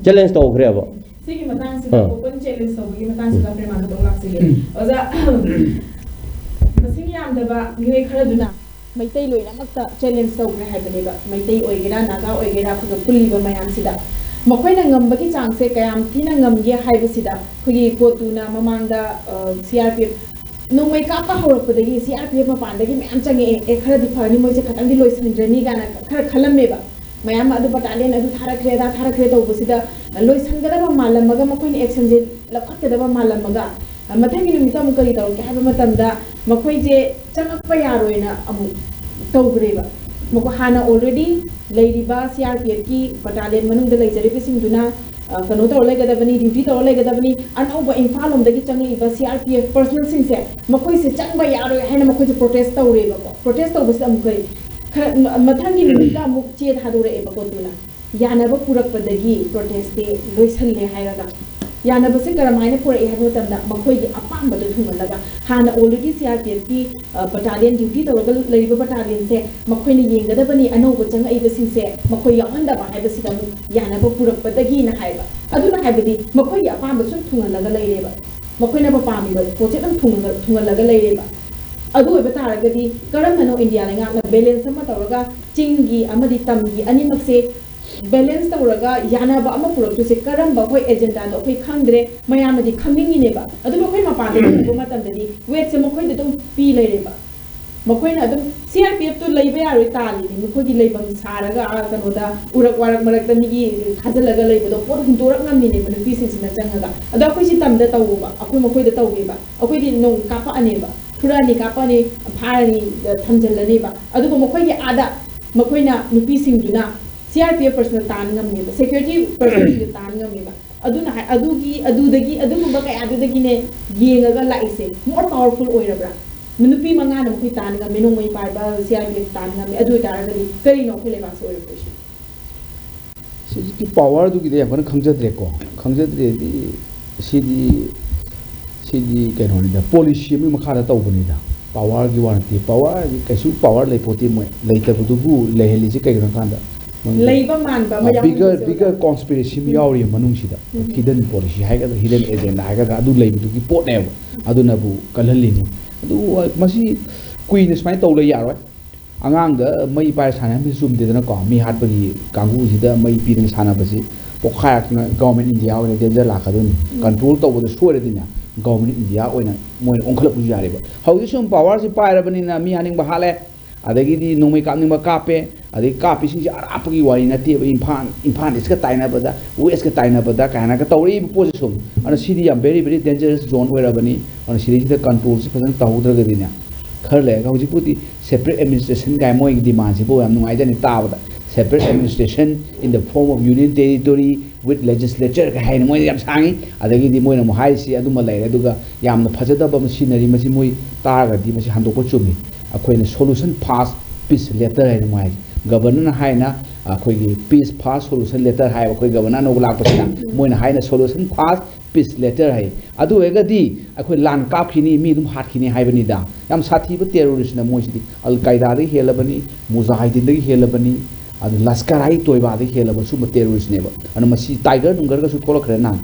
challenge taw khre aba sigi matang sida open challenge taw gi matang sida preman taw lak sigi oza masing yam da ba ngai khara duna maite loina makta challenge taw khre haibane ba maite oigera naga oigera khu pulli ba mayam sida makoina ngamba ki chang se kayam thina ngamge haiba sida khugi kotuna mamangda CRPF no mai ka pa hor pa dagi CRPF ma pan dagi mayam change e khara di phani moi se khatang di loi sanjani gana khara khalam me ba mayam adu battalion adu thara kre to busida loi sangada ba malam maga makoi action je lakhat da ba malam maga mathangi numita mu kari taw ke haba matam da makoi je changak pa yaroina amu tawgre ba mako hana already leiriba CRPF ki battalion manung da leijari pising duna kano to le gada bani duty to le gada bani anauba Imphal om dagi changi ba CRPF personal sing se makoi se changba yaro haina makoi se protest tawre ba protest taw bus am kai mathangi numita mu che thadore e ba ko tuna yana ba purak padagi protest te loisan le hairaga yana ba se karamaina pura e habo tamda makoi gi apam ba thunga laga hana already CRPF ki battalion duty to gal leiba battalion se makoi ni yengada bani anauba changa e ba sing se makoi yamanda ba haiba sidam yana ba purak padagi na haiba aduna haibadi makoi gi apam ba sun thunga laga leireba makoi na ba pami ba project am thunga laga leireba adu oiba taragadi karamano India lenga na balance ma tawraga chingi amadi tamgi ani makse balance tawraga yana ba ama purok tu se karam ba khoi agenda do khoi khangdre mayam di khangning ne ba adu ba khoi ma pa de ko ma tam de wait se mo khoi de dum pi le re ba mo khoi na dum CRPF tu leibe ya ri ta li mo khoi gi leibam saraga a kano da urak warak marak ta ni gi khajalaga leibe do pot hun torak ngam ni ne ba pi sin sin changa ga adu khoi si tam da taw ba akhoi mo khoi de taw ge ba akhoi di no ka pa ane ba thurani ka pa ni phari thamjal la ni ba adu mo khoi gi ada mo khoi na nupi sing duna CRPF personal tan ngam ni ba security personal tan ngam ni ba aduna adugi adudagi adum ba kay adudagi ne yenga ga la ise more powerful oirabra nupi manga na kui tan ngam minung mai par ba CRPF tan ngam adu tar ga ni kari no khile ba so oirabra si power du gi de yan khangjadre ko khangjadre di sidi kai no ni da policy mi makha da tawbani da power gi warti power gi kaisu power lei poti moi lei ta bu bu lei heli si kai kan da leiba man ba mayam bigger conspiracy mi yauri manung sida hidden policy hai ga hidden agenda hai ga adu leibu gi pot ne adu na bu kalhali ni adu masi queen smai taw le yaroi angang ga mai pai sana mi sum de na ko mi hat ba gi kangu sida mai pi ding sana ba si pokha na government india ne danger la ka dun control taw bu so re dinya government india oina moi onkhala pu yare ba how this some power si pai ra bani na mi haning ba hale adagi di nomai kam ning ba kape adagi kapi sing arapagi wari na te impan is ka taina bada west ka taina bada kana ka tawri position ana sidi am very very dangerous zone where abani ana sidi the control si fasan tawdra ga dinya khar le ga hoji puti separate administration ga moi demand si bo am nungai jani ta bada separate administration in the form of union territory with legislature ka hain moi yam sangi adagi di moi na mo hai si aduma lai aduga yam na phajada ba machinery masi moi ta ga di masi handok ko chumi akoina solution pass peace letter hai moi governor hai na akoigi peace pass solution letter hai akoi governor no lak pasina moi na hai na solution pass peace letter hai adu ega di akoi lan kap khini mi dum hat khini hai bani da yam sathi ba terrorist na moi si al qaeda ri helabani mujahidin ri helabani adu laskar ai toiba ri helaba su terrorist ne ba ana masi tiger dungar ga su tholakre na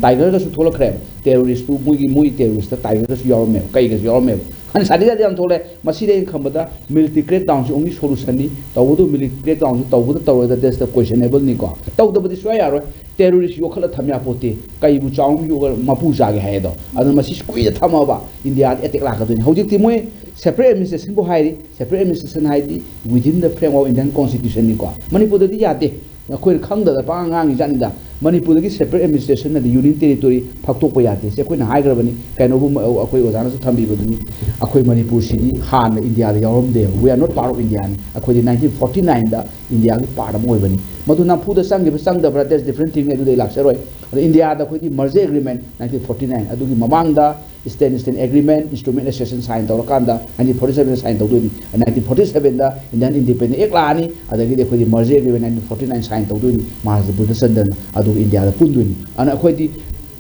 tiger ga su tholakre terrorist tu moi terrorist tiger ga su yorme kai ga yorme and Sadida Dam told Masida in Kambada, military crackdowns only solution, Tawudu military crackdowns, Tawudu Tower, that's the questionable Nico. Tawdu the Destroyer, terrorist Yokala Tamiapote, Kaibu Chang, you were Mapuza Hedo, and Masi squeeze the Tamaba in the ethic Lakadun. How did Timwe separate administration Buhari, separate administration Heidi within the framework of Indian constitution Nico. Manipu the Yate. Queen Kanga, the Pangang Janda, Manipur separate administration of the Union territory, Paktopoyati, Sequin Hygravani, Kanobu, Akoi was another Tambi with me, Akoi Manipur City, Han, India, the Yorum there. We are not part of India. Akoi in 1949, the India part of Moibani. Maduna Puda Sang, if Sang the brothers different thing, they Laxeroi. India, the Kuti Merge Agreement, 1949, Adugi Mamanga, Stand Agreement, Instrument Association signed Torakanda, 1947 signed Toduni, and 1947, the Indian Independent Eklani, Adagi, the Merge Agreement, 1949 signed Toduni, Mars the Buddha Adu India, the Punduni, and Akwati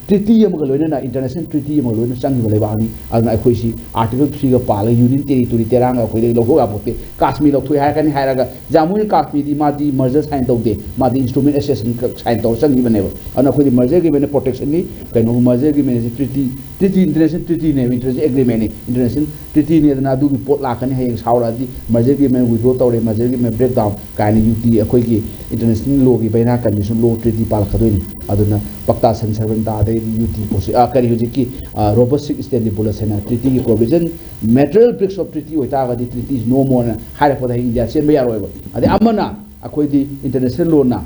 treaty Magalona, international treaty Malona, Sang Valevani, and Akwisi, Article 3 of Pala, Union Territory, Teranga, Lohoapote, Kashmir of Tuhakan, Haraga, Jamul Kashmir, Madi, Merger signed of the Madi Instrument Association signed Torsan even ever. And Akwati Merger given a protection, Kano Merger given a treaty, international treaty name, international agreement, international treaty near the Nadu report Lakan, Hayes, Howard, Merger given with vote or a Merger given breakdown, kind of UT, Akwaki, international law, Gibana condition law treaty Palakaduni, Aduna, Paktas and Servanta, UT, Kari Hujiki, robust extended Bulasena, treaty provision, material bricks of treaty, Otaga, the treaty is no more higher for the India, same way, however. The Amana, Akwadi, international law now.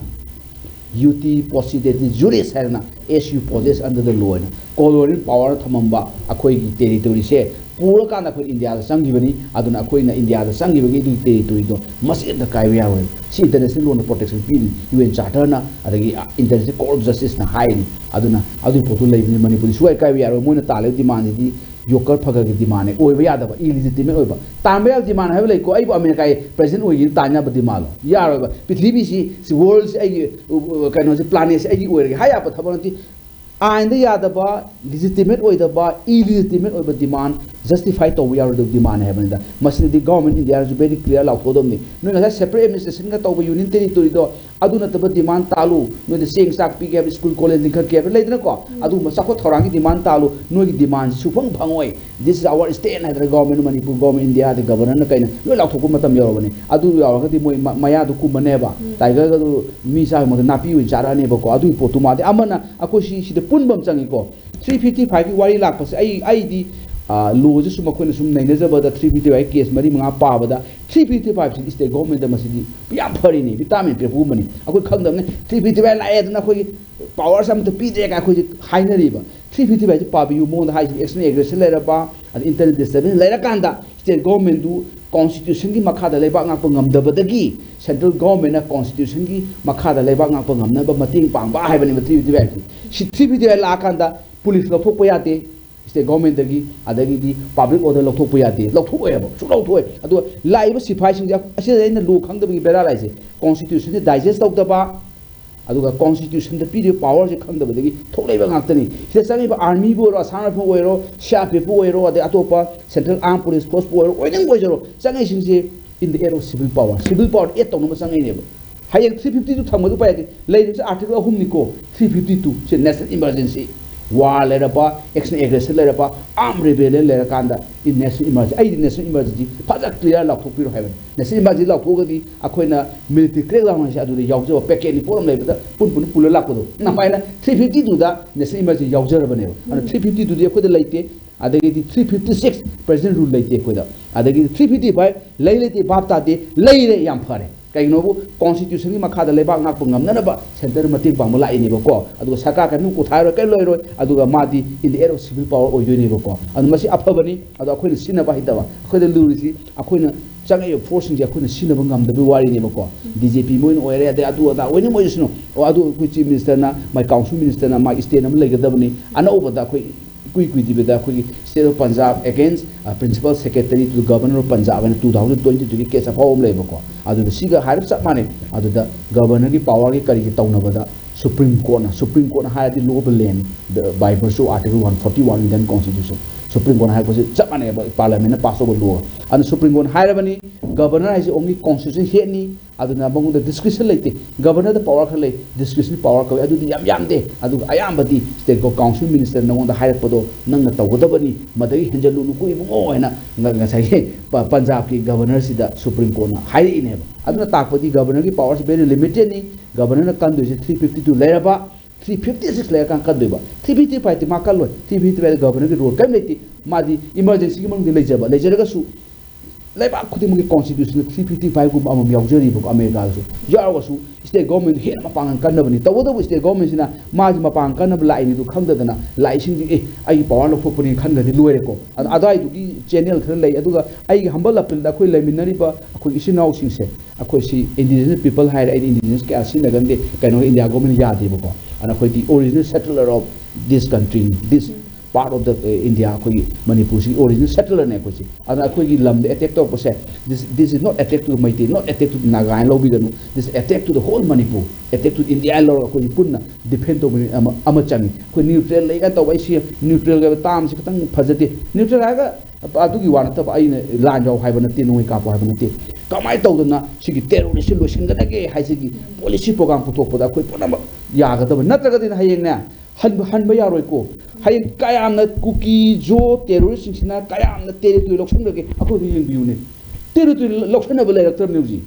UT posited the juris herna SU possess under the law. Coloring power Tamamba, Akway territory say, Purakan Akwa India, the Sangivani, Aduna Akwina India, the Sangivani territory, must in the Kaiwa. See international law protection bill, UN Charterna, international court of justice na high, Aduna, Adu Potu live in Manipur, Sua Kaiwa, Monatale demanded. Yoker Pagagi demand, Oyada, illegitimate over. Tambay demand, have like America, President Oyin, Tanya Badimalo. Yaraba, Pitlibisi, the world's kind of planets anywhere, high up at Habanti. And the other bar, legitimate or the bar, illegitimate over demand, justify to we are the demand have and must the government India is very clear law for them no separate administration ga to union territory do aduna the demand talu no the same sak pi ke school college likha ke laidna ko adu masako thorangi demand talu no demand sufang phangoi this is our state and the government Manipur government India the governor na kaina no law thoku matam yorobani adu yawa ga moi maya du ku maneba tiger ga mi sa ma na pi win chara ne ba ko adu potu ma de amana akoshi si de punbam changi ko 355 ki wari lak pas ai di law just sum ko sum nai na ba da 355 case mari ma pa ba da 355 is the government da masidi yam phari ni vitamin pe pu mani akoi khangdam ne 355 la e na khoi power sam to pi de ka khoi hainari ba 355 pa bi yu mo da hai action aggression la ba ad internet disturbance la kanda state government du constitution ki makha da leba ngak ngam da badagi central government na constitution ki makha da leba ngak ngam na ba mating pang ba hai bani 355 si 355 la kanda police la thok pa yate state government dagi adagi di public order lo thok pa yate lo thok ba su lo thoi adu laiba sipai sing ase na lu khang da bi bera lai se constitution digest tok da ba aduga constitution the period power je khang da badagi thok laiba ngak tani se sangi ba army bo ro sana pho oiro sharp pho oiro ade atopa central armed police force bo oiro oinang bo jero sangi sing se in the era of civil power et tong no sangi ne ba hayeng 352 thamadu pa yake lai se article ahum ni ko 352 se national emergency war le ba action aggression le ba armed rebellion le kanda in national emergency ai national emergency phaja clear la thok piro haiban national emergency la thok gi akoina military crackdown se adu yaujaba packet ni poram le ba pun pula la ko na maina 352 da national emergency yaujara bane ana 352 di akoida laite adagi 356 president rule laite akoida adagi 355 lailete bapta de laire yam phare kainobu constitution ki makha da leba ngak pangam na ba center mating pang mala ini ba ko adu saka ka nu ko thairo kai loi roi adu ga madi in the era of civil power oi ni ba ko adu masi aphabani adu akhoi sina ba hidaba akhoi da lurisi akhoi changai forcing ja akhoi sina ba ngam da bi wari ni ba ko DJP moin oire da adu da oini moi sino o adu ku chief minister na my council minister na my state nam lega dabani ana oba da akhoi kui dibeda akhoi state of Punjab against principal secretary to the governor of Punjab in 2022 ki case of home labor ko adu siga harip sak mane adu da governor ki power ki kari ki taunabada supreme court na higher the law land by virtue article 141 Indian constitution supreme court high ko sak mane parliament na pass over law and supreme court higher bani governor is only constitution he ni adu na bangu da discretion laite governor the power khale discretion power ko adu yam de adu ayam badi state council minister na ngonda higher podo nang na tawgodabani madai henjalu nu kui mo ena nga sai Punjab ki governor sida supreme court na high in have aduna takpadi governor ki powers very limited ni governor na kan 352 leraba 356 layer kan kadoi ba 355 ti makal 355 governor ki role kam leti madi emergency ki mang de lejaba su laiba khuding ki constitution 355 gu amam yaujari bu America su yawa su state government he mapang kan na bani tawodo state government sina maji mapang kan na lai ni du khangda dana lai sing ji ai power lo phopuni khan ga di loire ko adai du ki channel khar lai aduga ai hambal apil da khoi laiminari ba khoi isinau sing se akhoi si indigenous people hire indigenous ka sin da gande kaino India government ya de ko ana khoi the original settler of this country this part of the India khoi Manipur si original settler ne khoi si ana khoi gi lam de attack to pose this is not attack to Meitei not attack to Naga lo bi ganu this attack to the whole Manipur attack to India lo khoi punna defend to ama changi khoi neutral lai ga to bai si neutral ga tam si katang phajate neutral ga adu gi wana ta ai lan jaw hai bana ti noi ka pa hai bana ti kamai to na si gi terrorist lo sing ga da ge hai si gi policy program putok poda khoi puna ya ga ta na tra ga din hayeng na han ba yaroi ko hayeng kayam na kuki jo terrorist sing na kayam na territory lokshon ga ke akho bi yeng biu ne territory lokshon na ba lai raktar ne ji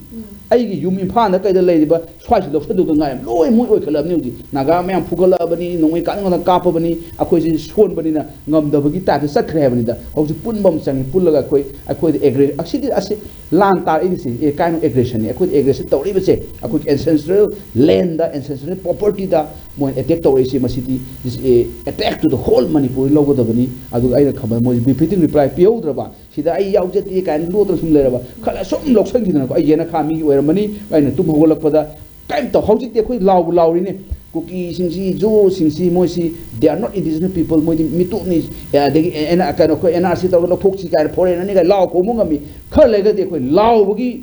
ai gi yum impa na kai da lai ba swai si lokshon do ngai loi moi oi khalam ne ji naga mayam phugala bani nongoi ka ngona ka pa bani akhoi ji son bani na ngam da bagi ta sa khre bani da hau ji pun bam changi pul laga akhoi de agree actually ase lan tar in si a kind of aggression ne akhoi aggression tawri ba che akhoi ancestral land da ancestral property da moi attack to ase masiti is a attack to the whole Manipur logo da bani adu ai da khabar moi befitting reply piau draba sida ai yaujati kan lo tra sum leraba khala som loksan gidana ko ai yena khami oiramani aina tum hogolakpada kaim to hojik te khoi lauri ne kuki singsi jo singsi moisi they are not indigenous people moi mitu ni degi ena kan ko NRC to lo thok chi kai foreign ani ga law ko mungami khar lega te khoi law bugi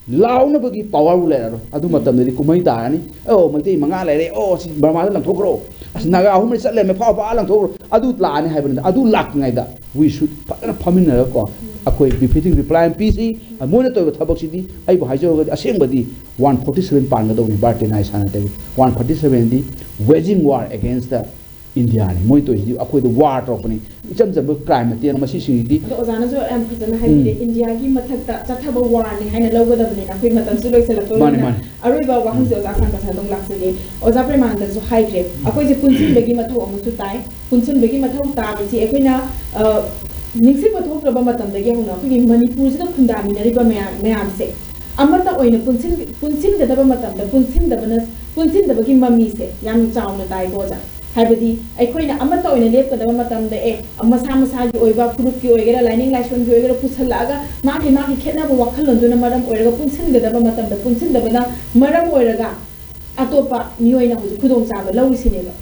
launa bagi power le ro adu matam ni kumai ta ni oh mai te manga le re oh si Burma lang thokro as naga hum ni chatle me pha pa lang thokro adu la ni hai ban adu lak ngai da we should phamin na ko akoi befitting reply pc moina to thabak si di ai ba haijo aseng badi 147 pan ga do ni birthday nai sana te 147 di waging war against the India ni moi to ji akoi the war to pani icham jam crime te na masi si di to ozana jo am phajana hai de India gi mathak ta chathaba war ni haina logo da bani na koi matam su loi sala to na aroi ba wa ham jo za sang ka sa dong lak se de oza preman da jo high grade akoi je punsin begi mathau amu su tai punsin begi mathau ta bi si akoi na ningsi mathau raba matam da ge hona koi manipur se da khunda mi na ri ba mayam se amata oina punsin da ba matam da punsin da bagi mami se yam chaw na tai go ja हाइबदी अखोइना अमता ओइना लेपकदब मतमदा ए मसा मसागी ओइबा फुरुकी ओइगेरा लाइनिंग लाइसन की ओइगेरा पुछलागा मागी खेतनाबो वखलन्दुना मरम ओइरगा पुनसिनगदब मतमदा पुनसिनदबना मरम ओइरगा अतोपा मियोइना हुजु खुदोंग चाबा लौसिनेबा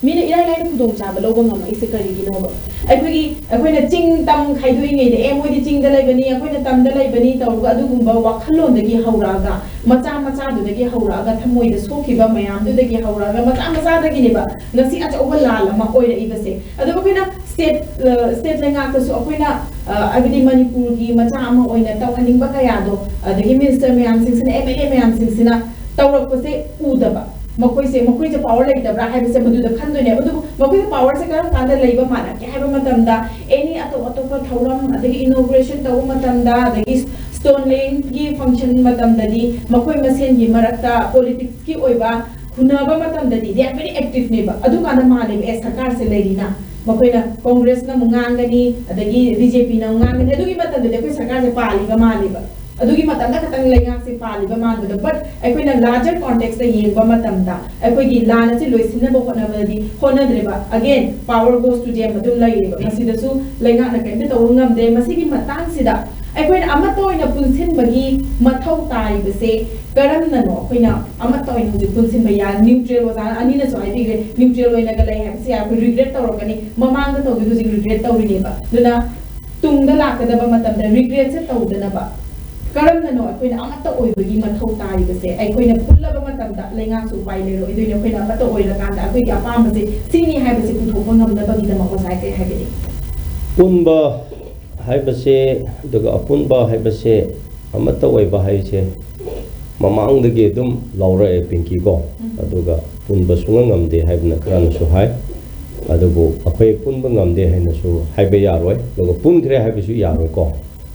मीना इराय लाइन खुदोंग चाबा लौबा ngam इसे करिगिनोबा अखोइना चिंग तम खाइदुइङैदे ए मोइदि चिंग दा लैबनी अखोइना तम दा लैबनी तौगा अदुगुंबा वखललोंदगी हौरागा मचा दुदगी हौरागा थमोइदा सोखिबा मयाम दुदगी हौरागा मचा दगिनेबा ngasi achauba lalama oira ibase adu akoina state lenga ka so akoina abidi manipur gi macha ama oina tawhaning ba kaya do adagi minister mayam singsina MLA mayam singsina tawrak pase udaba makoi se power like da bra hai se madu da khandoi ne adu makoi power se karam kanda leiba mana ke haiba matam da any ato pa thauram adagi inauguration taw matam da adagi stone laying gi function matam da di makoi masen gi marakta politics ki oiba खुनाबा मतम ददी दे आर वेरी एक्टिव नेबा अदु काना माले ए सरकार से लेरिना मकोइना कांग्रेस ना मुंगांगनी अदगी बीजेपी ना मुंगांगनी अदुगी मतम दे कोई सरकार से पालीबा मालेबा अदुगी मतम दा खतंग लेंगा से पालीबा मानबा बट अकोइना लार्जर कॉन्टेक्स्ट दा येबा मतम दा अकोइगी लाना से लोइसिना बो होनाबदी होनाद्रेबा अगेन पावर गोस टू जेम अदुम लाइरेबा मसिदसु लेंगा ना केंते तो ngam de masigi matang sida अखोइना अमतो ओइना पुनसिन बगी मथौ ताइबसे करम ननो अखोइना अमतो ओइना जु पुनसिन बया न्यूट्रल वजा अनि न सोइ बिगे न्यूट्रल ओइना गले है से आप रिग्रेट तौरकनी ममांग तो दु जि रिग्रेट तौरिनेबा दुना तुंगदा लाकदबा मतम द रिग्रेट से तौदनबा करम ननो अखोइना अमतो ओइबगी मथौ ताइबसे अखोइना पुल्लबा मतम द लेंगा सु पाइ लेरो इदुइना अखोइना अमतो ओइना कांदा अखोइगी अपामसे सिनी हाइबसे पुथोपा ngamdabagi दमा वजाय के हाइबेनि पुनबा हाइबसे दुगा अपुनबा हाइबसे अमता ओइबा हाइसे ममांगदगे दुम लौरा ए पिंकी को अदुगा पुनबा सुंगा ngamde हाइबना खरानसु हाइ अदुबो अखोय पुनबा ngamde हाइनसु हाइबे यारोय दुगा पुनथ्रे हाइबसु यारोय को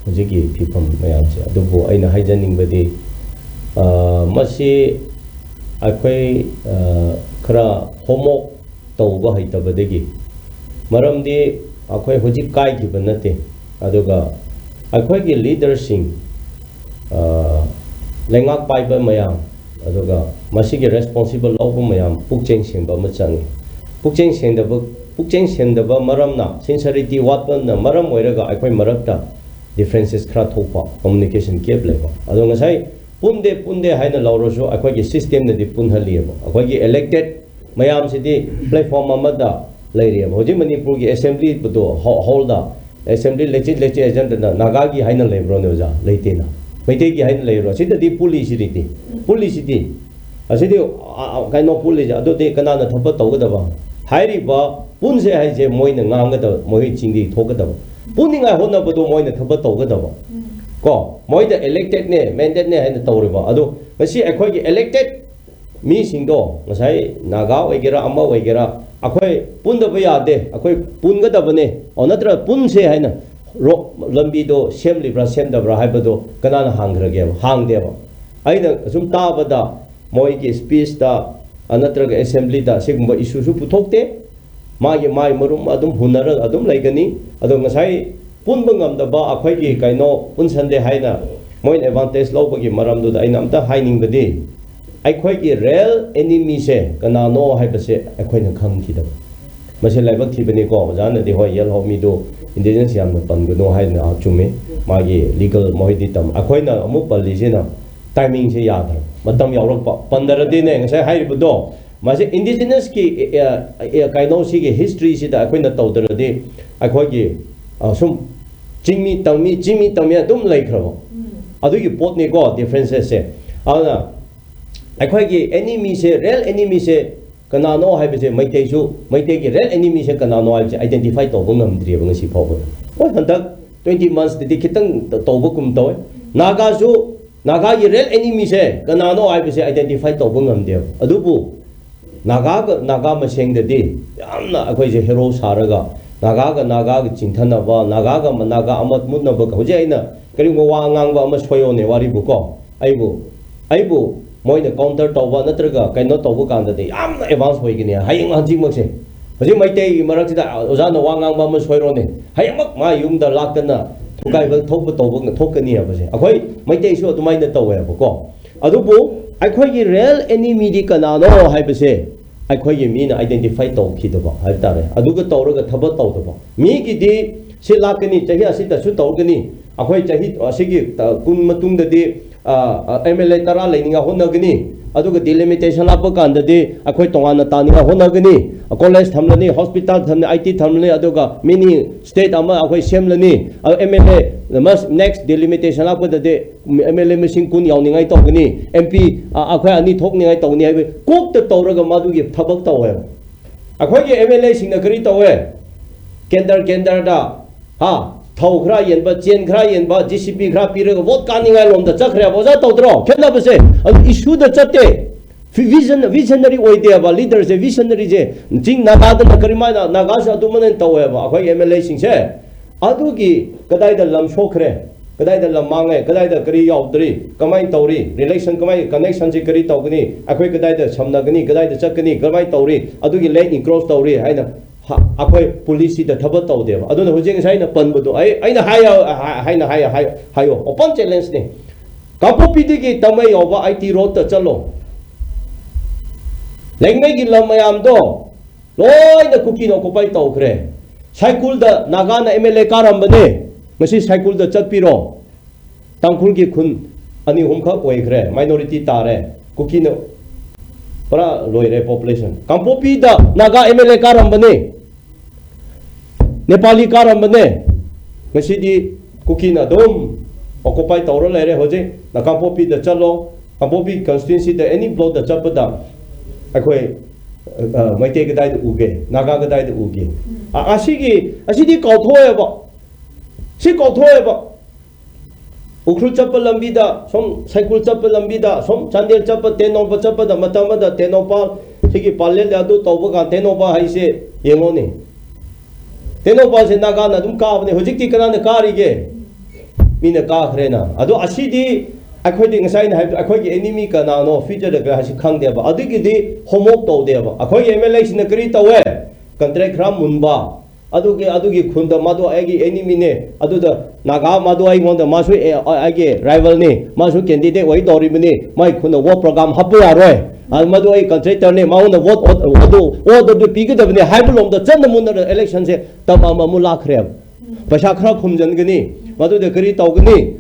हजिगी फिफम मयामसे अदुबो आइना हाइजनिंगबदि मसी अखोय खरा होमोक तौबा हाइतबदगी मरमदि अखोय हजिक काइगिबा नते अदुगा अखोयगी लीडरसिंग लेंगाक पाइबा मयाम अदुगा मसिगी रेस्पोंसिबल लौबा मयाम पुकचेंग सेंबा मचांगी पुकचेंग सेंदबा मरमना सिंसियरिटी वाटपना मरम ओइरगा अखोय मरक्ता डिफरेंसेस खरा थोपा कम्युनिकेशन गैप लेबा अदु ngasai punde haina lawrosu अखोयगी सिस्टम नदि पुनहलियबा अखोयगी इलेक्टेड मयाम सिदि प्लेटफॉर्म अमदा लेरियबा होजि मणिपुर की असेंबली बदो होल्डा असेंबली लेजिस्लेटिव एजेंट नागा की हाइना लेब्रो ने ओजा लेतेना मैते की हाइना लेरो सिदि पुलिसिदी असिदि काइनो पुलिस अदोते कनाना थप तौगदबा हाइरिबा पुनसे हाइजे मोइना ngamgada मोहि चिंगि थोगदबा पुनिंगा होनबदो मोइना थप तौगदबा को मोइदा इलेक्टेड ने मैंडेट ने हाइना तौरिबा अदो मसी अखोयगी इलेक्टेड मी सिंगदो ngasai naga oigera amma oigera अखोय पुनदबा यादे अखोय पुनगदबने अनत्र पुनसे हाइना रो लंबी दो सेमलिब्रा सेमदब्रा हाइबदो कनाना हांग्रगे हांगदेबा आइना सुम ताबदा मोइगी स्पीच दा अनत्रग असेंबली दा सिगुंबा इशूसु पुथोकते मागी मरुम अदुम हुनर अदुम लाइगनी अदो ngasai पुनबा ngamdaba अखोयगी काइनो पुनसंदे हाइना मोइन एडवांटेज लौबगी मरमदुदा आइना अमता हाइनिंगबदी अखोयगी रेल एनिमी से कनानो हाइबसे अखोयना खंगखिदब मसे लाइबक थिबनी को जानादि होय यल होमीदो इंडिजिनस याम पनगनो हाइना चुमे मागी लीगल मोहिदि तम अखोयना अमु पल्लिजेना टाइमिंग से यादर मतम यावरक पंदरदि ने ngasai हाइबदो मासे इंडिजिनस की काइनो सिगे हिस्ट्री सिदा अखोयना तौदरदि अखोयगी सुम जिमी तमी अदुम लाइखरबो ꯑꯗꯨꯒꯤ ꯄꯣꯠꯅꯤꯀꯣ ꯗꯤꯐ꯭ꯔꯦꯟꯁꯦꯁꯁꯦ ꯑꯗꯨꯅ ꯑꯩꯈꯣꯏꯒꯤ ꯑꯦꯅꯤꯃꯤꯁꯦ ꯔꯦꯜ ꯑꯦꯅꯤꯃꯤꯁꯦ ꯀꯅꯥꯅꯣ ꯍꯥꯏꯕꯁꯦ ꯃꯩꯇꯩꯒꯤ ꯔꯦꯜ ꯑꯦꯅꯤꯃꯤꯁꯦ ꯀꯅꯥꯅꯣ ꯍꯥꯏꯕꯁꯦ ꯑꯥꯏꯗꯦꯟꯇꯤꯐꯥꯏ ꯇꯧꯕ ꯉꯝꯗ꯭ꯔꯤꯕ ꯉꯁꯤ ꯐꯥꯎꯕꯗ ꯍꯣꯏ ꯍꯟꯗꯛ 20 monthsꯗꯗꯤ ꯈꯤꯇꯪ ꯇꯧꯕꯒꯨꯝ ꯇꯧꯋꯦ ꯅꯥꯒꯥꯒꯤ ꯔꯦꯜ ꯑꯦꯅꯤꯃꯤꯁꯦ ꯀꯅꯥꯅꯣ ꯍꯥꯏꯕꯁꯦ ꯑꯥꯏꯗꯦꯟꯇꯤꯐꯥꯏ ꯇꯧꯕ ꯉꯝꯗꯦꯕ ꯑꯗꯨꯕꯨ 나가 마생들이 얌나 아코이제 헤로 사르가 나가가 징탄나바 나가가 아마 묻나바 호제이나 그리고 와앙앙바 아마 소요네 와리부고 아이부 모이네 카운터 떠바 너트르가 카이노 떠부 간다데 얌나 에반스 보이기네 하잉 한직먹세 호제 마이테이 마락지다 오자나 와앙앙바 아마 소요네 하잉막 마 융다 락드나 토가이바 토부 떠부 토크니 하버세 아코이 마이테이쇼 두마이네 떠웨버고 아두부 아코이기 레일 에니미디 까나노 하이버세 아코이기 미나 아이덴티파이 떠키도바 할따레 아두가 떠르가 타버 떠도바 미기디 실라크니 자기 아시다 수 떠르그니 아코이 자기 아시기 군 마퉁다디 MLA 따라 레닝가 혼나그니 aduga delimitation apa kandadi akhoi tongana taninga honagani college thamlani hospital thamni IT thamlani aduga mini state ama akhoi semlani MLA next delimitation apa dade MLA machine kun yawningai togani MP akhoi ani thokningai togni haibe kokta tawraga madugi thabak tawe akhoi ge MLA singna kari tawe kendar da ha thau khra yenba chen khra yenba GCP khra piraga vote kaningai lomda chakhra boza tawdro kenda base issue da chatte visionary oide ba leaders visionary je jing naga da karima naga sa dumanen tawe ba akhoi MLA singse adugi kadai da lam shokre kadai da lam mangai kadai da kari yaudri kamai tawri relation kamai connection je kari tawgani akhoi kadai da samnagani kadai da chakani kamai tawri adugi lane cross tawri haina akhoi police da thabat tawdeba aduna hojeng saina panbudo aina hayo open challenge ne kapopidi gi tamai oba IT road ta chalo lengmei gi lamayam do loina kuki no kopai tawkhre cycle da nagana MLA karambane ngasi cycle da chatpiro tangkhul gi khun ani humkha oikhre minority tare kuki no para loire population kampopi da naga MLA karambane Nepali karambane ngasidi kukina dom occupy tawro lere hoje na kampopi da chalo kampopi constituency da any block da chapada akhoi maite gadai da uge naga gadai da uge asidi kauthoeba si kauthoeba ukhru chappa lambida som cycle chappa lambida som chandel chappa tenova chappa da matamada tenova sigi palle da du tawba ga tenova haise yengoni tenova se naga na dum ka bne hojikti kana na karige mina ka khrena adu asidi akhoi ding sai na akhoi gi enemy kana no future da hasi khang de ba adigi di homok to de ba akhoi MLA sin kri tawe contract ram munba adugi khunda madu agi enemy ne adu da naga madu ai ngonda masu agi rival ne masu candidate wai dori bne mai khunda wo program hapu aroi madu ai contractor ne mauna vote odu pigidabne haibulom da chan mun election se tamama mula khreb pasha khra khumjan gani madu de kari tawgani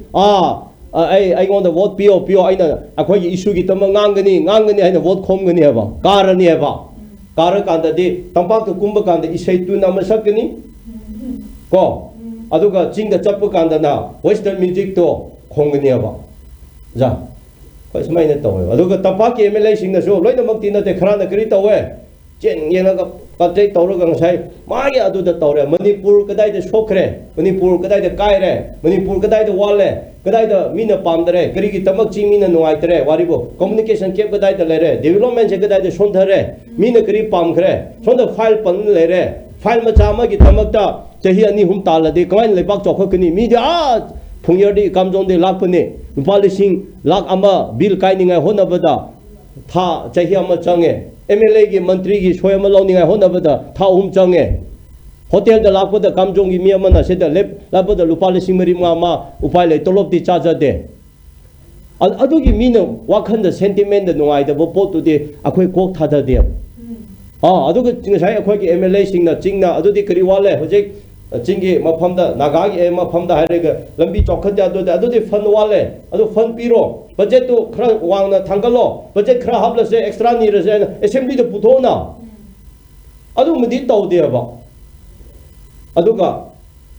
ai ngonda vote pio aina akhoi gi issue gi tam ngangani aina vote khomgani haba karani haba kara kanda de tampak to kumba kanda isai tu namasakani ko aduga jingda chappa kanda na western music to khongani haba ja Ismail tawe aduga tapaki MLA singna so loina makti na te khara na kri tawe chen yena ka contract tawro ga ngai magi adu da tawre manipur kadai da shokre manipur kadai da kaire manipur kadai da wale kadai da mina pamdare kri gi tamak chi mina nuai tare waribo communication kep kadai da lere development je kadai da shondhare mina kri pamkhre sonda file pan lere file ma chama gi tamak ta chahi ani hum tala de kain lebak chokhakni mi ja phungyadi kamjong de lakpane Upalising lak ama bill kainingai honabada tha chahi ama change MLA gi mantri gi soyama lawningai honabada tha change hotel da lakpada kamjong gi miama na seda lep labada lupalising mari ma upai le tolop ti chaja de adu gi mina wakhan da sentiment da nungai da bo tu de akhoi kok thada de adu ga sai akhoi gi MLA singna chingna adu di kari wale hojek Chingi mafamda nagagi mafamda hairega lambi chokhat adu de fund wale adu fund piro budget to khra wangna thangalo budget khra habla se extra ni rese assembly de puthona adu mudi tawde ba adu ga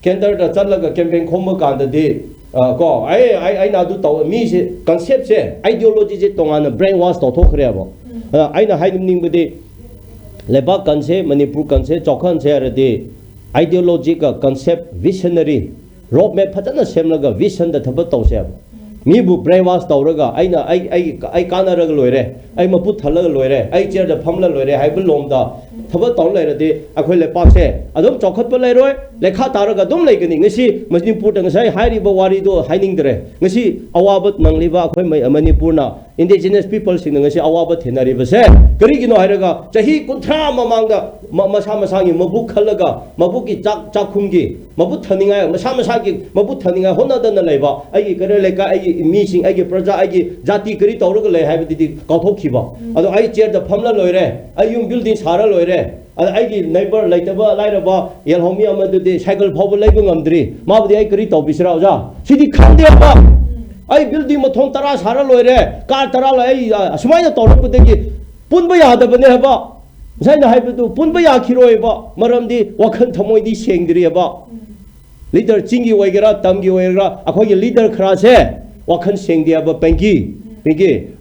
kendar da chalaga campaign khomba kanda de ko ai na du to mi se concept se ideology je tongan brainwash to thokre ba ai na hai ning budi leba concept manipur concept chokhan se arade ideological concept visionary roadmap phajana semlaga vision da thaba to se mi bu brainwash tawraga aina ai kanaraga loire ai mapu thalaga loire ai chair da phamla loire hai bu lomda thaba taw lairade akhoi le pak se adum chokhat pa lairoi lekha taraga dum laigani ngasi manipur da ngasai hairi ba wari do haining dre ngasi awabat nangliba akhoi manipur na indigenous people sing ngasi awabat thenari ba se kari gino hairaga chahi kunthra mamangda masa masangi mabu khalaga mabu ki chakhumgi mabu thaninga masa ki mabu thaninga honadana laiba ai kare leka ai mi sing ai praja ai jati kari tawraga lai haibadi kathokhiba ado ai chair da phamla loire ai yum building sara loire ai neighbor laitaba lairaba yelhomi amadudi cycle phobal laiba ngamdri mabudi ai kari tawbisra oja sidi khande ba ai building mathon tara sara loire car tara lai asmaina tawrapudagi punba yadabane haba zaina haibadu punba yakhiroi ba maramdi wakhan thamoidi sengdri ba leader chingi waigara tamgi waigara akhoi leader khara se wakhan sengdi ba penki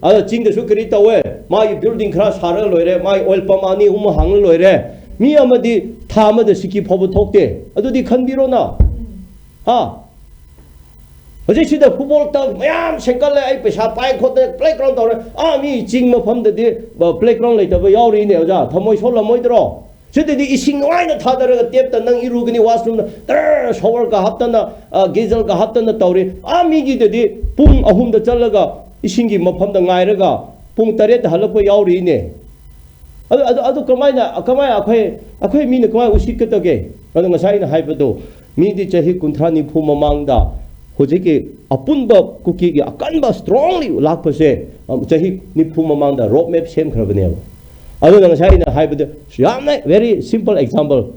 ada chingda su kari tawe mai building khara sara loire mai oil pump ani hum hang loire mi amadi thamada siki phobu thokte adudi khanbiro na ha hoje sida football ta mayam senkal ai pesa pai khote playground tawre mi ching ma pham de playground laita ba yauri ne oja thamoi sola moi dro sididi ising waina thadara tep ta nang irugani washroom na shower ka haptana geyser ka haptana tawre mi gi de pung ahum da chalaga isingi mafamda ngairaga pung 8 da halakpa yauri ne adu kamai akhoi mi ne kamai usikatage adu ngasai na haibado mi di chahi kunthani phu mamangda hojike apunba kuki gi akanba strongly lakpase chahi ni phu mamangda roadmap sem khrabane adu ngasai na haibado yamna very simple example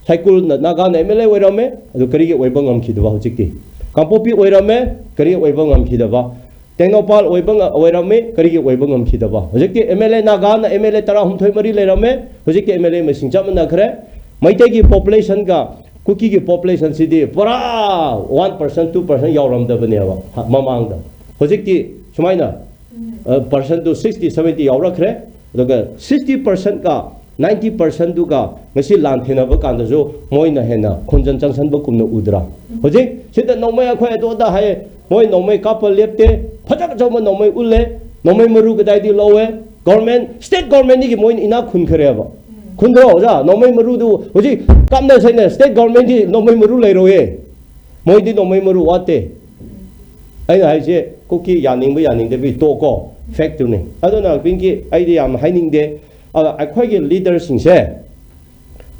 cycle naga na mla oirame adu karige oibang amkhidwa hojike kampopi oirame karige oibang amkhidwa Tenopal oirame karigi oibang amkhidaba hojikti MLA naga na MLA tara humthoi mari lerame hojikti MLA masing chamna khre maitai gi population ga kuki gi population sidi pura 1% 2% yawram da banewa mamang da hojikti sumaina percent to 60 70 yawra khre daga 60% ka 90% du ga ngasi lan thena ba kan da jo moina hena khonjan changsan ba kumna udra hojik sida nomaya khoi do da hai moi nomai couple lepte phajak joma nomai ulle nomai maru gadai di lowe government state government ni moi ina khun khare ba khun do ja nomai maru du hoji kamna saina state government di nomai maru lai roye moi di nomai maru wate ai hai je kuki yaning ba yaning de bi to ko fact tu ne adona bingi ai di am haining de akhoi ge leaders sing se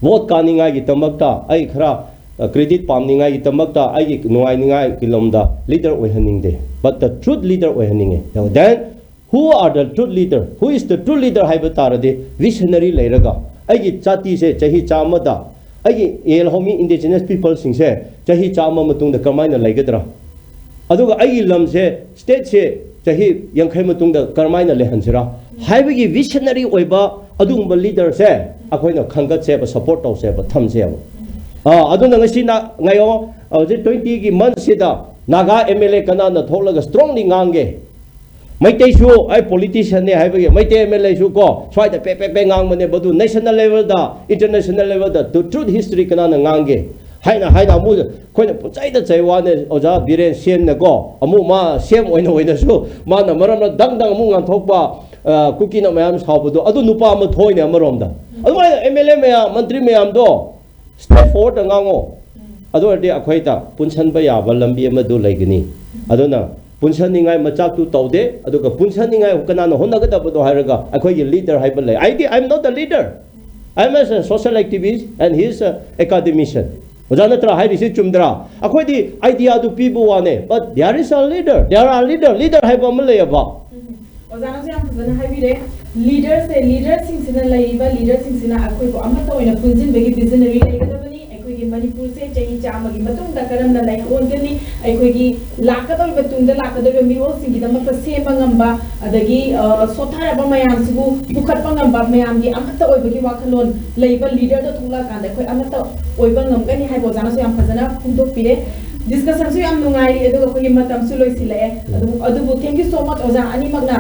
vote kaninga gi tamakta ai khara credit pamningai tamakta ai nuai ningai kilomda leader oihaningde but the truth leader oihaninge then who are the truth leader who is the true leader haibatarade visionary leiraga ai chati se chahi chamada ai elhomi indigenous people singse chahi chama matungda kamaina laigadra aduga ai lamse state se chahi yankhai matungda karmaina lehansira haibagi visionary oiba adungba leader se akoina khangat se support taw se thamse aduna ngasi na ngayo je 20 gi month sida naga MLA kana na tholaga strongly ngange maitai su ai politician ne haibage maitai MLA su ko swaida pe ngang mane badu national level da international level da the truth history kana na ngange haina mu khoina puchai da chaiwa ne oja biren sem ne ko amu ma sem oina su ma na maram na dang mu ngang thokpa kuki na mayam sabudo adu nupa ma thoine amarom da adu MLA mayam mantri mayam do step forward ngango ado ade akhoita punsan ba ya balambi amadu laigani adona punsan ningai macha tu taude aduga punsan ningai kana no honaga da bodo haraga akhoi leader haibal lai I'm not a leader, I'm a social activist and he's a academician ojana tra hai risi chumdra akhoi di idea du pibu wane but there is a leader haibam lai ba ojana se am phazana haibire leaders sing sina laiba leaders sing sina akhoi ko amata oina punjin begi visionary laigadabani akhoi gi manipur se chahi chama gi matung da karam na lai hongani akhoi gi lakadoi batung da lakadoi mi ho sing gi dama ka se mangamba adagi sothara ba mayam sibu bukhat pangamba mayam gi amata oi begi wakhalon laiba leader da thula kan da akhoi amata oi ba ngam gani hai bojana se am phazana phungdok pire discussion su yam nungai edu ko gi matam su loi sile adu bu thank you so much oja ani magna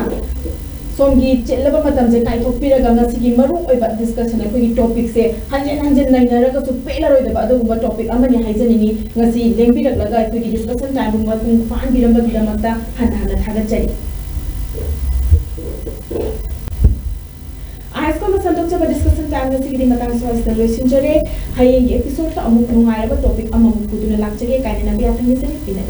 somgi chelaba matam je kai thokpira ganga sigi maru oiba discussion ai gi topic se hanjen nainara ga su pela roi da adu ba topic amani haijani ni ngasi lengbi rak laga ai gi discussion time ma tung fan biramba biramata hana thaga chai ISCOM santok chaba discussion time na sigi matang so is the relation jare hayeng episode ta amuk nungai ba topic amamuk puduna lakjage kaina na biya thangi seri pina